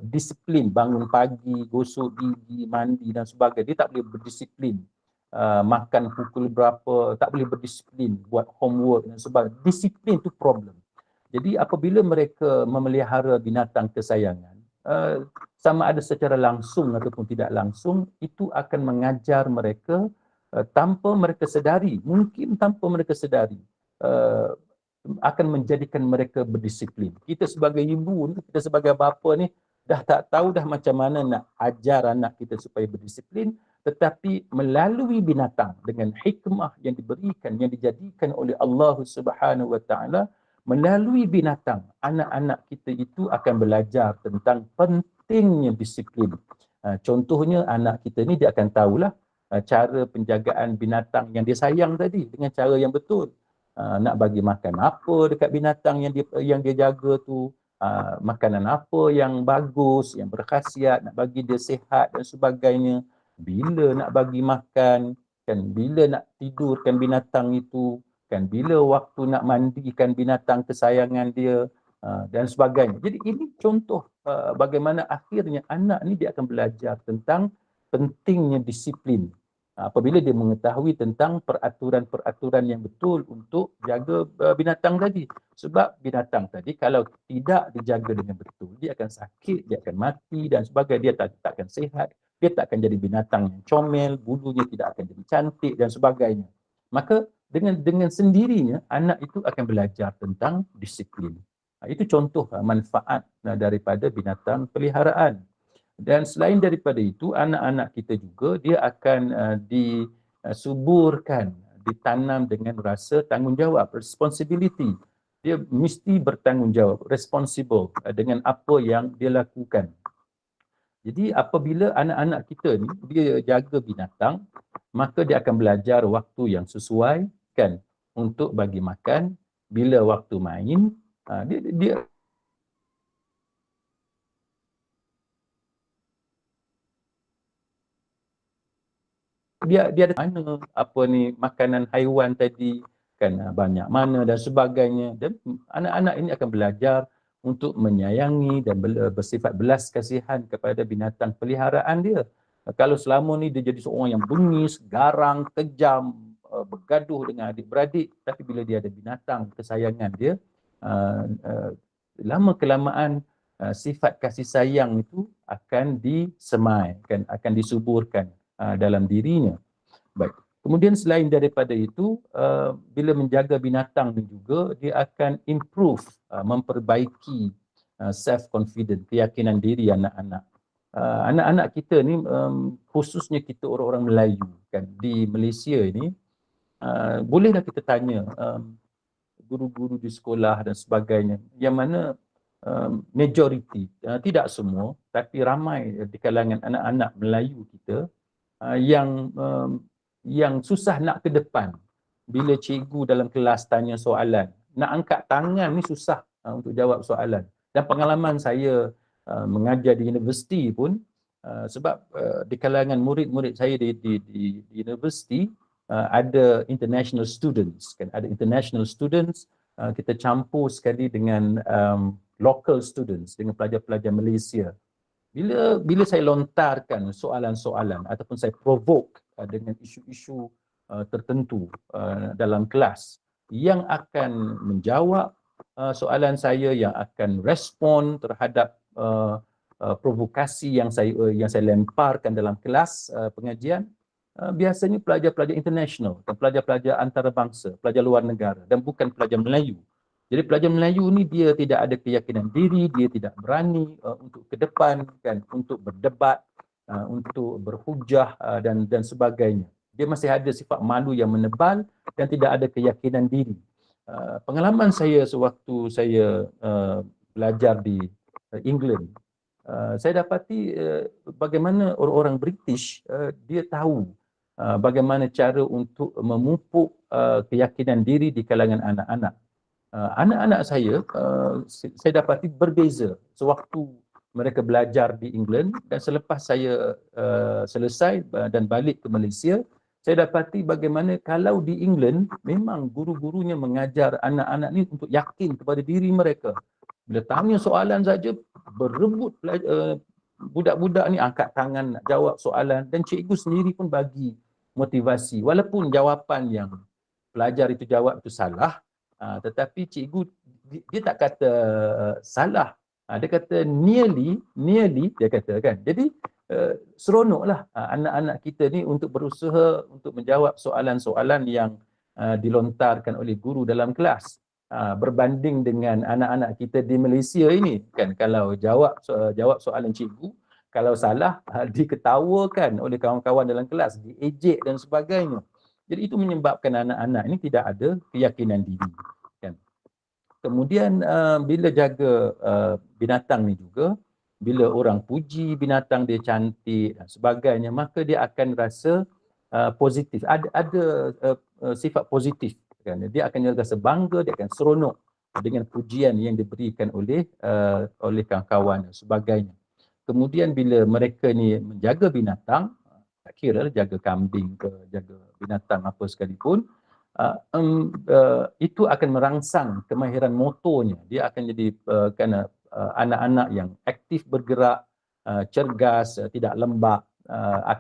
disiplin bangun pagi, gosok gigi, mandi dan sebagainya, dia tak boleh berdisiplin makan pukul berapa, tak boleh berdisiplin buat homework dan sebagainya. Disiplin tu problem. Jadi apabila mereka memelihara binatang kesayangan, sama ada secara langsung ataupun tidak langsung, itu akan mengajar mereka tanpa mereka sedari, mungkin tanpa mereka sedari, akan menjadikan mereka berdisiplin. Kita sebagai ibu ni, kita sebagai bapa ni dah tak tahu dah macam mana nak ajar anak kita supaya berdisiplin, tetapi melalui binatang dengan hikmah yang diberikan, yang dijadikan oleh Allah Subhanahu Wa Taala, melalui binatang anak-anak kita itu akan belajar tentang pentingnya disiplin. Contohnya anak kita ni dia akan tahulah cara penjagaan binatang yang dia sayang tadi dengan cara yang betul. Nak bagi makan apa dekat binatang yang dia jaga tu, makanan apa yang bagus, yang berkhasiat, nak bagi dia sihat dan sebagainya, bila nak bagi makan kan, bila nak tidurkan binatang itu kan, bila waktu nak mandikan binatang kesayangan dia dan sebagainya. Jadi ini contoh bagaimana akhirnya anak ni dia akan belajar tentang pentingnya disiplin apabila dia mengetahui tentang peraturan-peraturan yang betul untuk jaga binatang tadi. Sebab binatang tadi kalau tidak dijaga dengan betul, dia akan sakit, dia akan mati dan sebagainya, dia tak akan sihat, dia tak akan jadi binatang yang comel, bulunya tidak akan jadi cantik dan sebagainya. Maka dengan sendirinya anak itu akan belajar tentang disiplin. Itu contoh manfaat daripada binatang peliharaan. Dan selain daripada itu, anak-anak kita juga dia akan disuburkan, ditanam dengan rasa tanggungjawab, responsibility. Dia mesti bertanggungjawab, responsible dengan apa yang dia lakukan. Jadi apabila anak-anak kita ni dia jaga binatang, maka dia akan belajar waktu yang sesuai kan untuk bagi makan, bila waktu main, dia ada mana apa ni makanan haiwan tadi kan, banyak mana dan sebagainya, dan anak-anak ini akan belajar untuk menyayangi dan bersifat belas kasihan kepada binatang peliharaan dia. Kalau selama ni dia jadi seorang yang bengis, garang, kejam, bergaduh dengan adik-beradik, tapi bila dia ada binatang kesayangan dia, lama kelamaan sifat kasih sayang itu akan disemai, akan disuburkan dalam dirinya. Baik. Kemudian selain daripada itu, bila menjaga binatang ni juga, dia akan improve, memperbaiki self-confidence, keyakinan diri anak-anak. Anak-anak kita ni, khususnya kita orang-orang Melayu kan, di Malaysia ini, bolehlah kita tanya guru-guru di sekolah dan sebagainya, yang mana majoriti, tidak semua, tapi ramai di kalangan anak-anak Melayu kita yang susah nak ke depan bila cikgu dalam kelas tanya soalan. Nak angkat tangan ni susah untuk jawab soalan. Dan pengalaman saya mengajar di universiti pun, sebab di kalangan murid-murid saya di universiti ada international students kan, ada international students, kita campur sekali dengan local students, dengan pelajar-pelajar Malaysia. Bila saya lontarkan soalan-soalan ataupun saya provoke dengan isu-isu tertentu dalam kelas, yang akan menjawab soalan saya, yang akan respon terhadap provokasi yang saya lemparkan dalam kelas pengajian, biasanya pelajar-pelajar international dan pelajar-pelajar antarabangsa, pelajar luar negara dan bukan pelajar Melayu. Jadi pelajar Melayu ni dia tidak ada keyakinan diri, dia tidak berani untuk ke depan kan, untuk berdebat, untuk berhujah dan sebagainya. Dia masih ada sifat malu yang menebal dan tidak ada keyakinan diri. Pengalaman saya sewaktu saya belajar di England, saya dapati bagaimana orang-orang British dia tahu bagaimana cara untuk memupuk keyakinan diri di kalangan anak-anak. Anak-anak saya dapati berbeza sewaktu mereka belajar di England dan selepas saya selesai dan balik ke Malaysia, saya dapati bagaimana kalau di England memang guru-gurunya mengajar anak-anak ni untuk yakin kepada diri mereka. Bila tanya soalan saja berebut budak-budak ni angkat tangan nak jawab soalan dan cikgu sendiri pun bagi motivasi. Walaupun jawapan yang pelajar itu jawab itu salah, tetapi cikgu dia tak kata salah, dia kata nearly dia kata kan. Jadi seronoklah anak-anak kita ni untuk berusaha untuk menjawab soalan-soalan yang dilontarkan oleh guru dalam kelas, berbanding dengan anak-anak kita di Malaysia ini kan, kalau jawab soalan cikgu, kalau salah diketawakan oleh kawan-kawan dalam kelas, diejek dan sebagainya. Jadi itu menyebabkan anak-anak ini tidak ada keyakinan diri kan. Kemudian bila jaga binatang ni juga, bila orang puji binatang dia cantik dan sebagainya, maka dia akan rasa positif, ada sifat positif kan. Dia akan rasa bangga, dia akan seronok dengan pujian yang diberikan oleh kawan-kawan dan sebagainya. Kemudian bila mereka ni menjaga binatang, tak kira jaga kambing ke jaga binatang apa sekalipun, itu akan merangsang kemahiran motornya. Dia akan jadi anak-anak yang aktif bergerak, cergas, tidak lembab.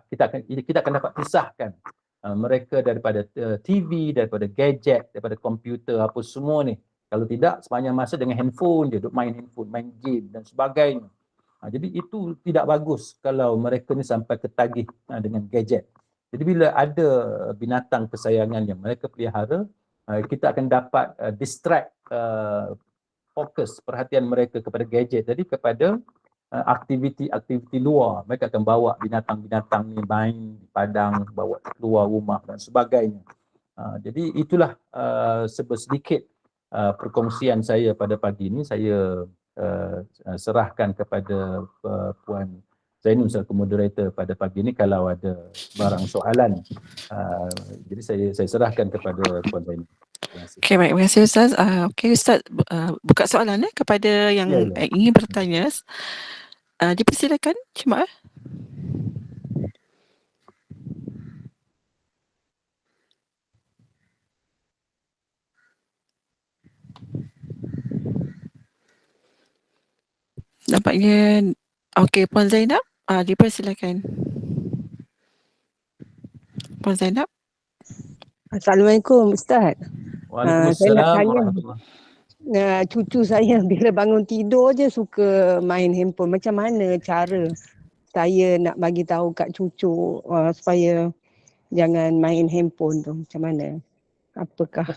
Kita akan dapat pisahkan mereka daripada TV, daripada gadget, daripada komputer apa semua ni. Kalau tidak, sepanjang masa dengan handphone dia, duk main handphone, main game dan sebagainya. Jadi itu tidak bagus kalau mereka ni sampai ketagih dengan gadget. Jadi bila ada binatang kesayangan yang mereka pelihara, kita akan dapat distract fokus perhatian mereka kepada gadget, jadi kepada aktiviti-aktiviti luar. Mereka akan bawa binatang-binatang ni main di padang, bawa keluar rumah dan sebagainya. Jadi itulah sedikit perkongsian saya pada pagi ini. Saya serahkan kepada Puan Zainul selaku moderator pada pagi ini kalau ada barang soalan. Jadi saya serahkan kepada Puan Zainul. Okey, baik. Terima kasih Ustaz. Okey Ustaz, buka soalan kepada yang ingin bertanya. Dipersilakan jemaah. Nampaknya okey, Puan Zainab, dipersilakan. Puan Zainab. Assalamualaikum Ustaz. Waalaikumsalam. Saya nak tanya, cucu saya bila bangun tidur je suka main handphone. Macam mana cara saya nak bagi tahu kat cucu supaya jangan main handphone tu. Macam mana? Apakah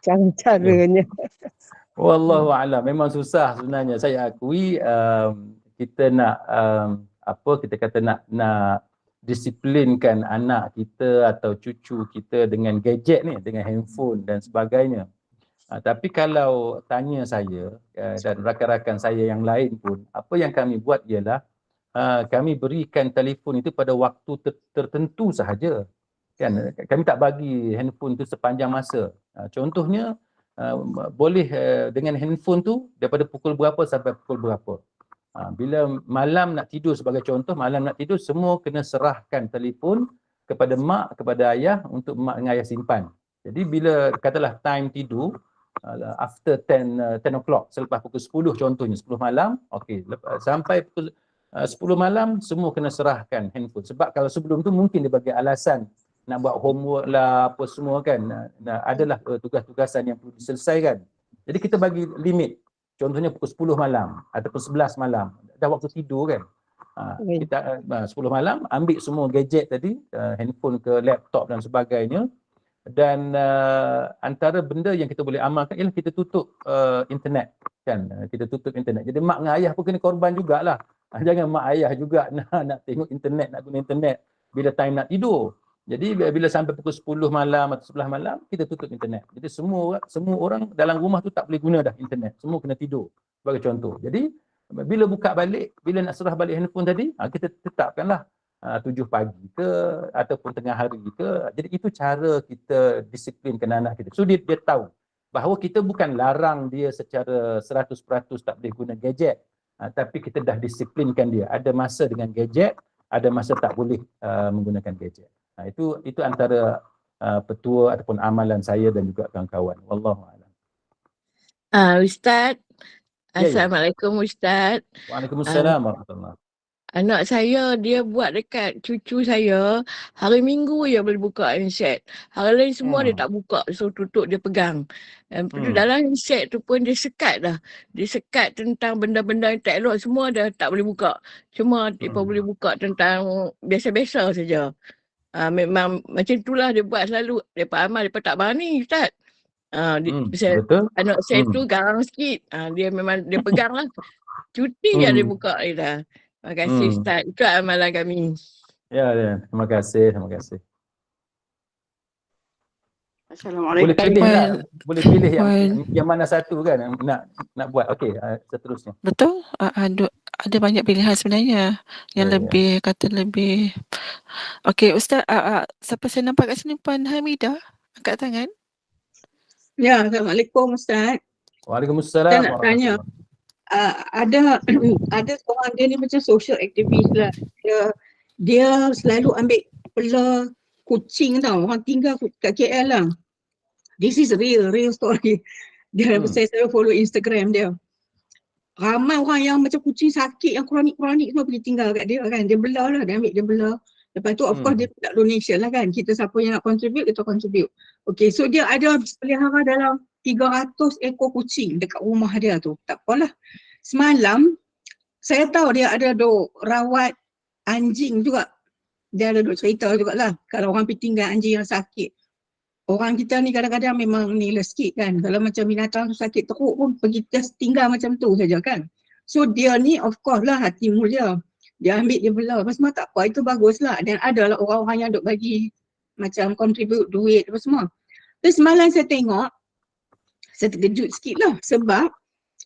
cara-caranya? Wallahu a'lam. Memang susah sebenarnya. Saya akui kita nak kita kata nak disiplinkan anak kita atau cucu kita dengan gadget ni, dengan handphone dan sebagainya. Tapi kalau tanya saya dan rakan-rakan saya yang lain pun, apa yang kami buat ialah kami berikan telefon itu pada waktu tertentu sahaja. Kan, kami tak bagi handphone tu sepanjang masa. Contohnya boleh dengan handphone tu daripada pukul berapa sampai pukul berapa. Bila malam nak tidur, sebagai contoh, malam nak tidur semua kena serahkan telefon kepada mak, kepada ayah untuk mak dengan ayah simpan. Jadi bila katalah time tidur after 10 o'clock, selepas pukul 10 contohnya, 10 malam, okey, sampai pukul 10 malam semua kena serahkan handphone. Sebab kalau sebelum tu mungkin dia bagi alasan nak buat homework lah, apa semua kan, adalah tugas-tugasan yang perlu diselesaikan. Jadi kita bagi limit, contohnya pukul 10 malam ataupun 11 malam, dah waktu tidur kan. Kita 10 malam ambil semua gadget tadi, handphone ke laptop dan sebagainya, dan antara benda yang kita boleh amalkan ialah kita tutup internet kan, kita tutup internet. Jadi mak dengan ayah pun kena korban jugalah. Jangan mak ayah juga nak tengok internet, nak guna internet bila time nak tidur. Jadi bila sampai pukul 10 malam atau 11 malam, kita tutup internet. Jadi semua orang dalam rumah tu tak boleh guna dah internet. Semua kena tidur, sebagai contoh. Jadi bila buka balik, bila nak serah balik handphone tadi, kita tetapkanlah 7 pagi ke ataupun tengah hari ke. Jadi itu cara kita disiplinkan anak kita. So dia tahu bahawa kita bukan larang dia secara 100% tak boleh guna gadget. Tapi kita dah disiplinkan dia. Ada masa dengan gadget, ada masa tak boleh menggunakan gadget. Itu antara petua ataupun amalan saya dan juga kawan-kawan. Wallahu a'lam. Ustaz, Ya. Assalamualaikum Ustaz. Waalaikumsalam warahmatullahi. Anak saya dia buat dekat cucu saya, hari Minggu je boleh buka handset. Hari lain semua dia tak buka, so tutup dia pegang. Dalam handset tu pun dia sekat dah. Dia sekat tentang benda-benda yang tak elok, semua dah tak boleh buka. Cuma mereka boleh buka tentang biasa-biasa saja. Memang macam itulah dia buat selalu. Mereka amal, mereka tak berani Ustaz. Betul. Anak saya tu garang sikit. Dia memang dia pegang lah. Cuti je dia buka dia dah. Terima kasih Ustaz. Itu amalan kami. Ya. Terima kasih. Assalamualaikum. Boleh pilih yang mana satu kan nak buat. Okey, seterusnya. Betul. Ada banyak pilihan sebenarnya yang lebih. Okey Ustaz, siapa saya nampak kat sini, Puan Hamidah angkat tangan. Ya, Assalamualaikum Ustaz. Waalaikumsalam. Saya nak tanya, ada seorang dia ni macam social activist lah. Dia selalu ambil pela kucing tau. Orang tinggal kat KL lah. This is real story. Dia saya selalu follow Instagram dia. Ramai orang yang macam kucing sakit, yang kronik-kronik semua pergi tinggal kat dia kan. Dia belah lah, dia ambil dia belah. Lepas tu of course dia tak donation lah kan. Kita siapa yang nak contribute, kita contribute. Okay, so dia ada pelihara dalam 300 ekor kucing dekat rumah dia tu. Tak apalah. Semalam, saya tahu dia ada duk rawat anjing juga. Dia ada duk cerita jugalah. Kalau orang pergi tinggal anjing yang sakit. Orang kita ni kadang-kadang memang ni sikit kan. Kalau macam binatang tu sakit teruk pun pergi just tinggal macam tu saja kan. So dia ni of course lah hati mulia. Dia ambil dia belah. Apa semua tak apa. Itu bagus lah. Dan ada lah orang-orang yang duk bagi macam contribute duit apa semua. Terus semalam saya tengok, saya terkejut sikit lah sebab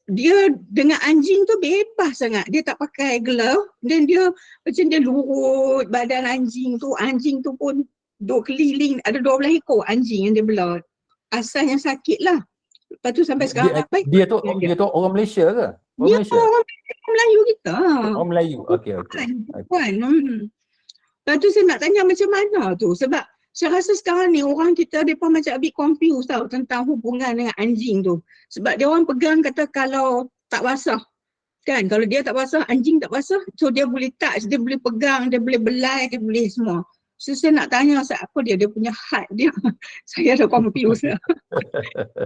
dia dengan anjing tu bebas sangat. Dia tak pakai glove dan dia macam dia lurut badan anjing tu pun duk keliling. Ada 12 ekor anjing yang dia belah. Asalnya sakit lah. Lepas tu sampai sekarang dia tu orang Malaysia ke? Orang Melayu kita. Orang Melayu. Okey. Puan. Lepas tu saya nak tanya macam mana tu sebab saya rasa sekarang ni orang kita mereka macam a bit confused tau tentang hubungan dengan anjing tu. Sebab dia orang pegang kata kalau tak basah kan, kalau dia tak basah, anjing tak basah, so dia boleh touch, dia boleh pegang, dia boleh belai, dia boleh semua. So saya nak tanya apa dia punya had dia. Saya dah confused lah.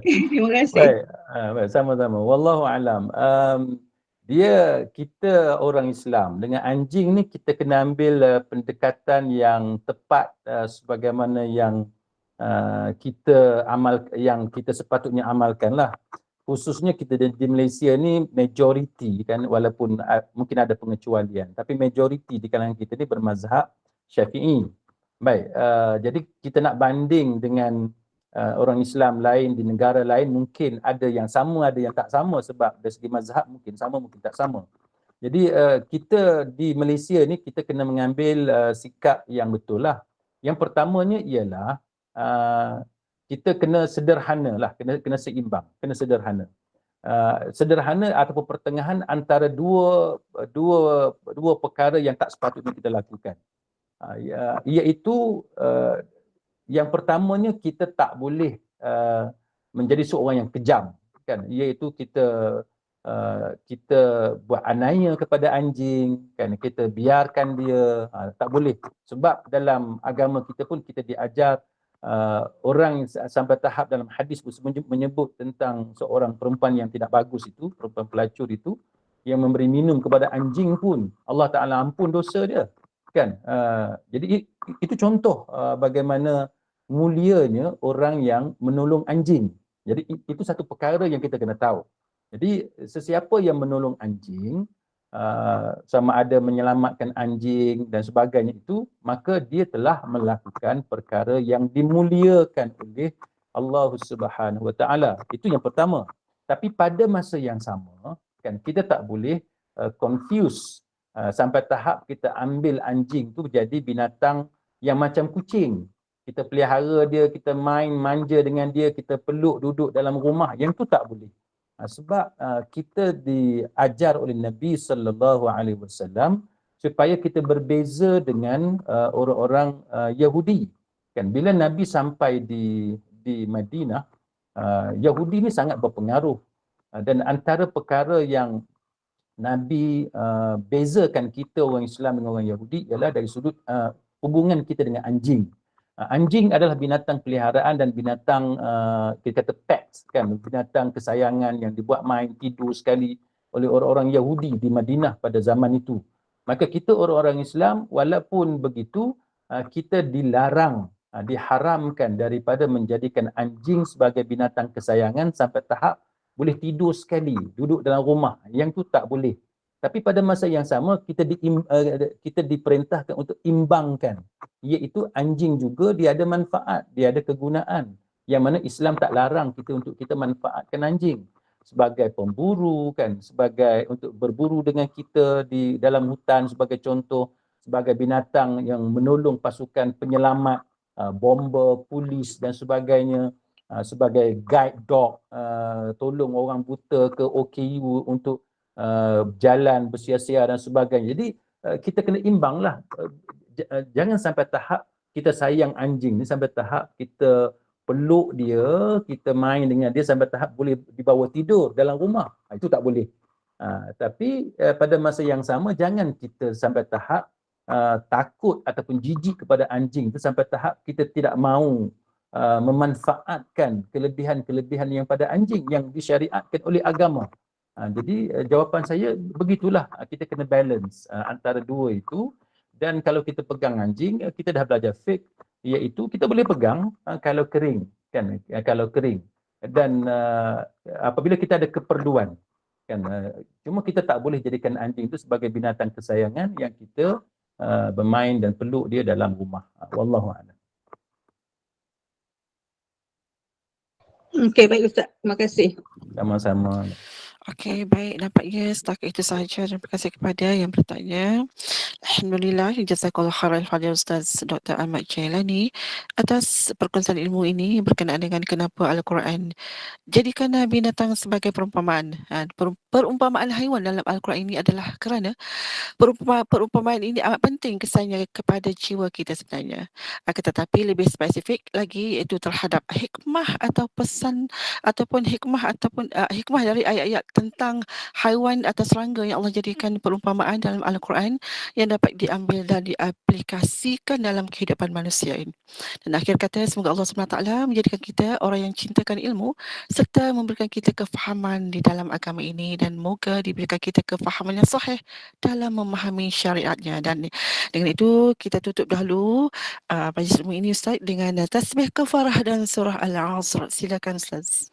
Terima kasih. Baik, sama-sama. Wallahu a'lam. Kita orang Islam dengan anjing ni kita kena ambil pendekatan yang tepat sebagaimana yang yang kita sepatutnya amalkan lah. Khususnya kita di Malaysia ni majoriti kan, walaupun mungkin ada pengecualian, tapi majoriti di kalangan kita ni bermazhab Syafi'i. Baik, jadi kita nak banding dengan orang Islam lain di negara lain, mungkin ada yang sama, ada yang tak sama, sebab dari segi mazhab mungkin sama, mungkin tak sama. Jadi kita di Malaysia ni kita kena mengambil sikap yang betul lah. Yang pertamanya ialah kita kena sederhana lah, kena seimbang, kena sederhana. Sederhana ataupun pertengahan antara dua perkara yang tak sepatutnya kita lakukan. Iaitu yang pertamanya kita tak boleh menjadi seorang yang kejam, kan? Iaitu kita buat anaya kepada anjing, kan? Kita biarkan dia, tak boleh. Sebab dalam agama kita pun kita diajar orang sampai tahap dalam hadis menyebut tentang seorang perempuan yang tidak bagus itu, perempuan pelacur itu, yang memberi minum kepada anjing pun Allah Ta'ala ampun dosa dia, kan? Jadi itu contoh bagaimana mulianya orang yang menolong anjing. Jadi itu satu perkara yang kita kena tahu. Jadi sesiapa yang menolong anjing, sama ada menyelamatkan anjing dan sebagainya itu, maka dia telah melakukan perkara yang dimuliakan oleh Allah Subhanahu Wa Taala. Itu yang pertama. Tapi pada masa yang sama, kan, kita tak boleh confuse sampai tahap kita ambil anjing tu jadi binatang yang macam kucing. Kita pelihara dia, kita main, manja dengan dia, kita peluk, duduk dalam rumah. Yang tu tak boleh. Sebab kita diajar oleh Nabi SAW supaya kita berbeza dengan orang-orang Yahudi. Kan, bila Nabi sampai di Madinah, Yahudi ni sangat berpengaruh. Dan antara perkara yang Nabi bezakan kita orang Islam dengan orang Yahudi ialah dari sudut hubungan kita dengan anjing. Anjing adalah binatang peliharaan dan binatang kita kata pets, kan, binatang kesayangan yang dibuat main, tidur sekali oleh orang-orang Yahudi di Madinah pada zaman itu. Maka kita orang-orang Islam, walaupun begitu, kita dilarang, diharamkan daripada menjadikan anjing sebagai binatang kesayangan sampai tahap boleh tidur sekali, duduk dalam rumah. Yang tu tak boleh. Tapi pada masa yang sama kita diperintahkan untuk imbangkan, iaitu anjing juga dia ada manfaat, dia ada kegunaan, yang mana Islam tak larang kita untuk kita manfaatkan anjing sebagai pemburu, kan, sebagai untuk berburu dengan kita di dalam hutan sebagai contoh, sebagai binatang yang menolong pasukan penyelamat, bomber, polis dan sebagainya, sebagai guide dog, tolong orang buta ke OKU untuk jalan bersia-sia dan sebagainya. Jadi kita kena imbang lah. Jangan sampai tahap kita sayang anjing ni sampai tahap kita peluk dia, kita main dengan dia sampai tahap boleh dibawa tidur dalam rumah. Itu tak boleh. Tapi pada masa yang sama jangan kita sampai tahap takut ataupun jijik kepada anjing itu sampai tahap kita tidak mahu memanfaatkan kelebihan-kelebihan yang pada anjing yang disyariatkan oleh agama. Jadi jawapan saya begitulah, kita kena balance antara dua itu. Dan kalau kita pegang anjing, kita dah belajar fiqh, iaitu kita boleh pegang kalau kering, kan, kalau kering. Dan apabila kita ada keperluan, kan, cuma kita tak boleh jadikan anjing itu sebagai binatang kesayangan yang kita bermain dan peluk dia dalam rumah. Wallahu a'lam. Okey, baik Ustaz. Terima kasih. Sama-sama. Okey, baik, nampaknya setakat itu sahaja. Terima kasih kepada yang bertanya. Alhamdulillah, jazakallah khairan kepada Ustaz Dr. Ahmad Jailani atas perkongsian ilmu ini berkenaan dengan kenapa Al-Quran jadikan binatang sebagai perumpamaan. Perumpamaan haiwan dalam Al-Quran ini adalah kerana perumpamaan ini amat penting kesannya kepada jiwa kita sebenarnya. Akan tetapi lebih spesifik lagi iaitu terhadap hikmah atau pesan ataupun hikmah dari ayat-ayat tentang haiwan atau serangga yang Allah jadikan perumpamaan dalam Al-Quran yang dapat diambil dan diaplikasikan dalam kehidupan manusia ini. Dan akhir kata, semoga Allah SWT menjadikan kita orang yang cintakan ilmu serta memberikan kita kefahaman di dalam agama ini, dan moga diberikan kita kefahaman yang sahih dalam memahami syariatnya. Dan dengan itu kita tutup dahulu majlis ilmu ini Ustaz dengan tasbih kafarah dan surah Al-Asr. Silakan Ustaz.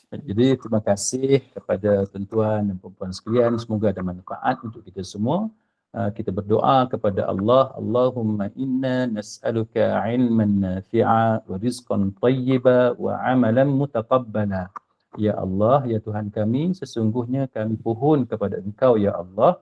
Jadi terima kasih kepada tuan-tuan dan puan-puan sekalian. Semoga ada manfaat untuk kita semua. Kita berdoa kepada Allah. Allahumma inna nas'aluka ilman nafi'a wa rizqan tayyiba wa amalan mutaqabbala. Ya Allah, ya Tuhan kami, sesungguhnya kami pohon kepada Engkau ya Allah,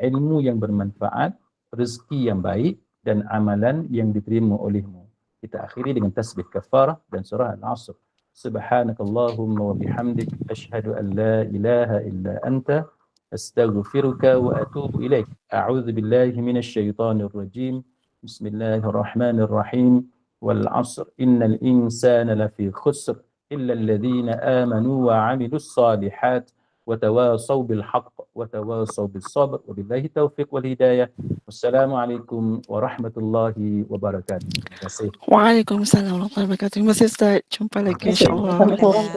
ilmu yang bermanfaat, rezeki yang baik dan amalan yang diterima olehmu. Kita akhiri dengan tasbih kafarah dan surah Al-Asr. Subhanakallahumma wa bihamdik asyhadu an la ilaha illa anta astaghfiruka wa atubu ilaik. A'udzu billahi minasy syaithanir rajim. Bismillahirrahmanirrahim. Wal 'asr innal insana lafi khusr illa alladhina amanu wa 'amilus shalihat wa tawasaw bil haqq wa tawasaw bis sabr. Wabillahi taufiq wal hidayah. Wassalamualaikum warahmatullahi wabarakatuh. Terima kasih. Waalaikumsalam warahmatullahi wabarakatuh. Terima kasih Ustaz. Jumpa lagi insya-Allah.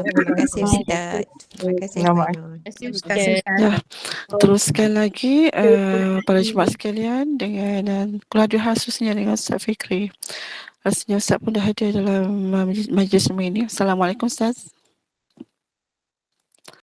Terima kasih Ustaz. Terima kasih Ainul. Terima kasih. Ya, teruskan lagi para jemaah sekalian dengan keluarga khususnya dengan Ustaz Fikri. Rasanya Ustaz pun dah hadir dalam majlis ini. Assalamualaikum Ustaz.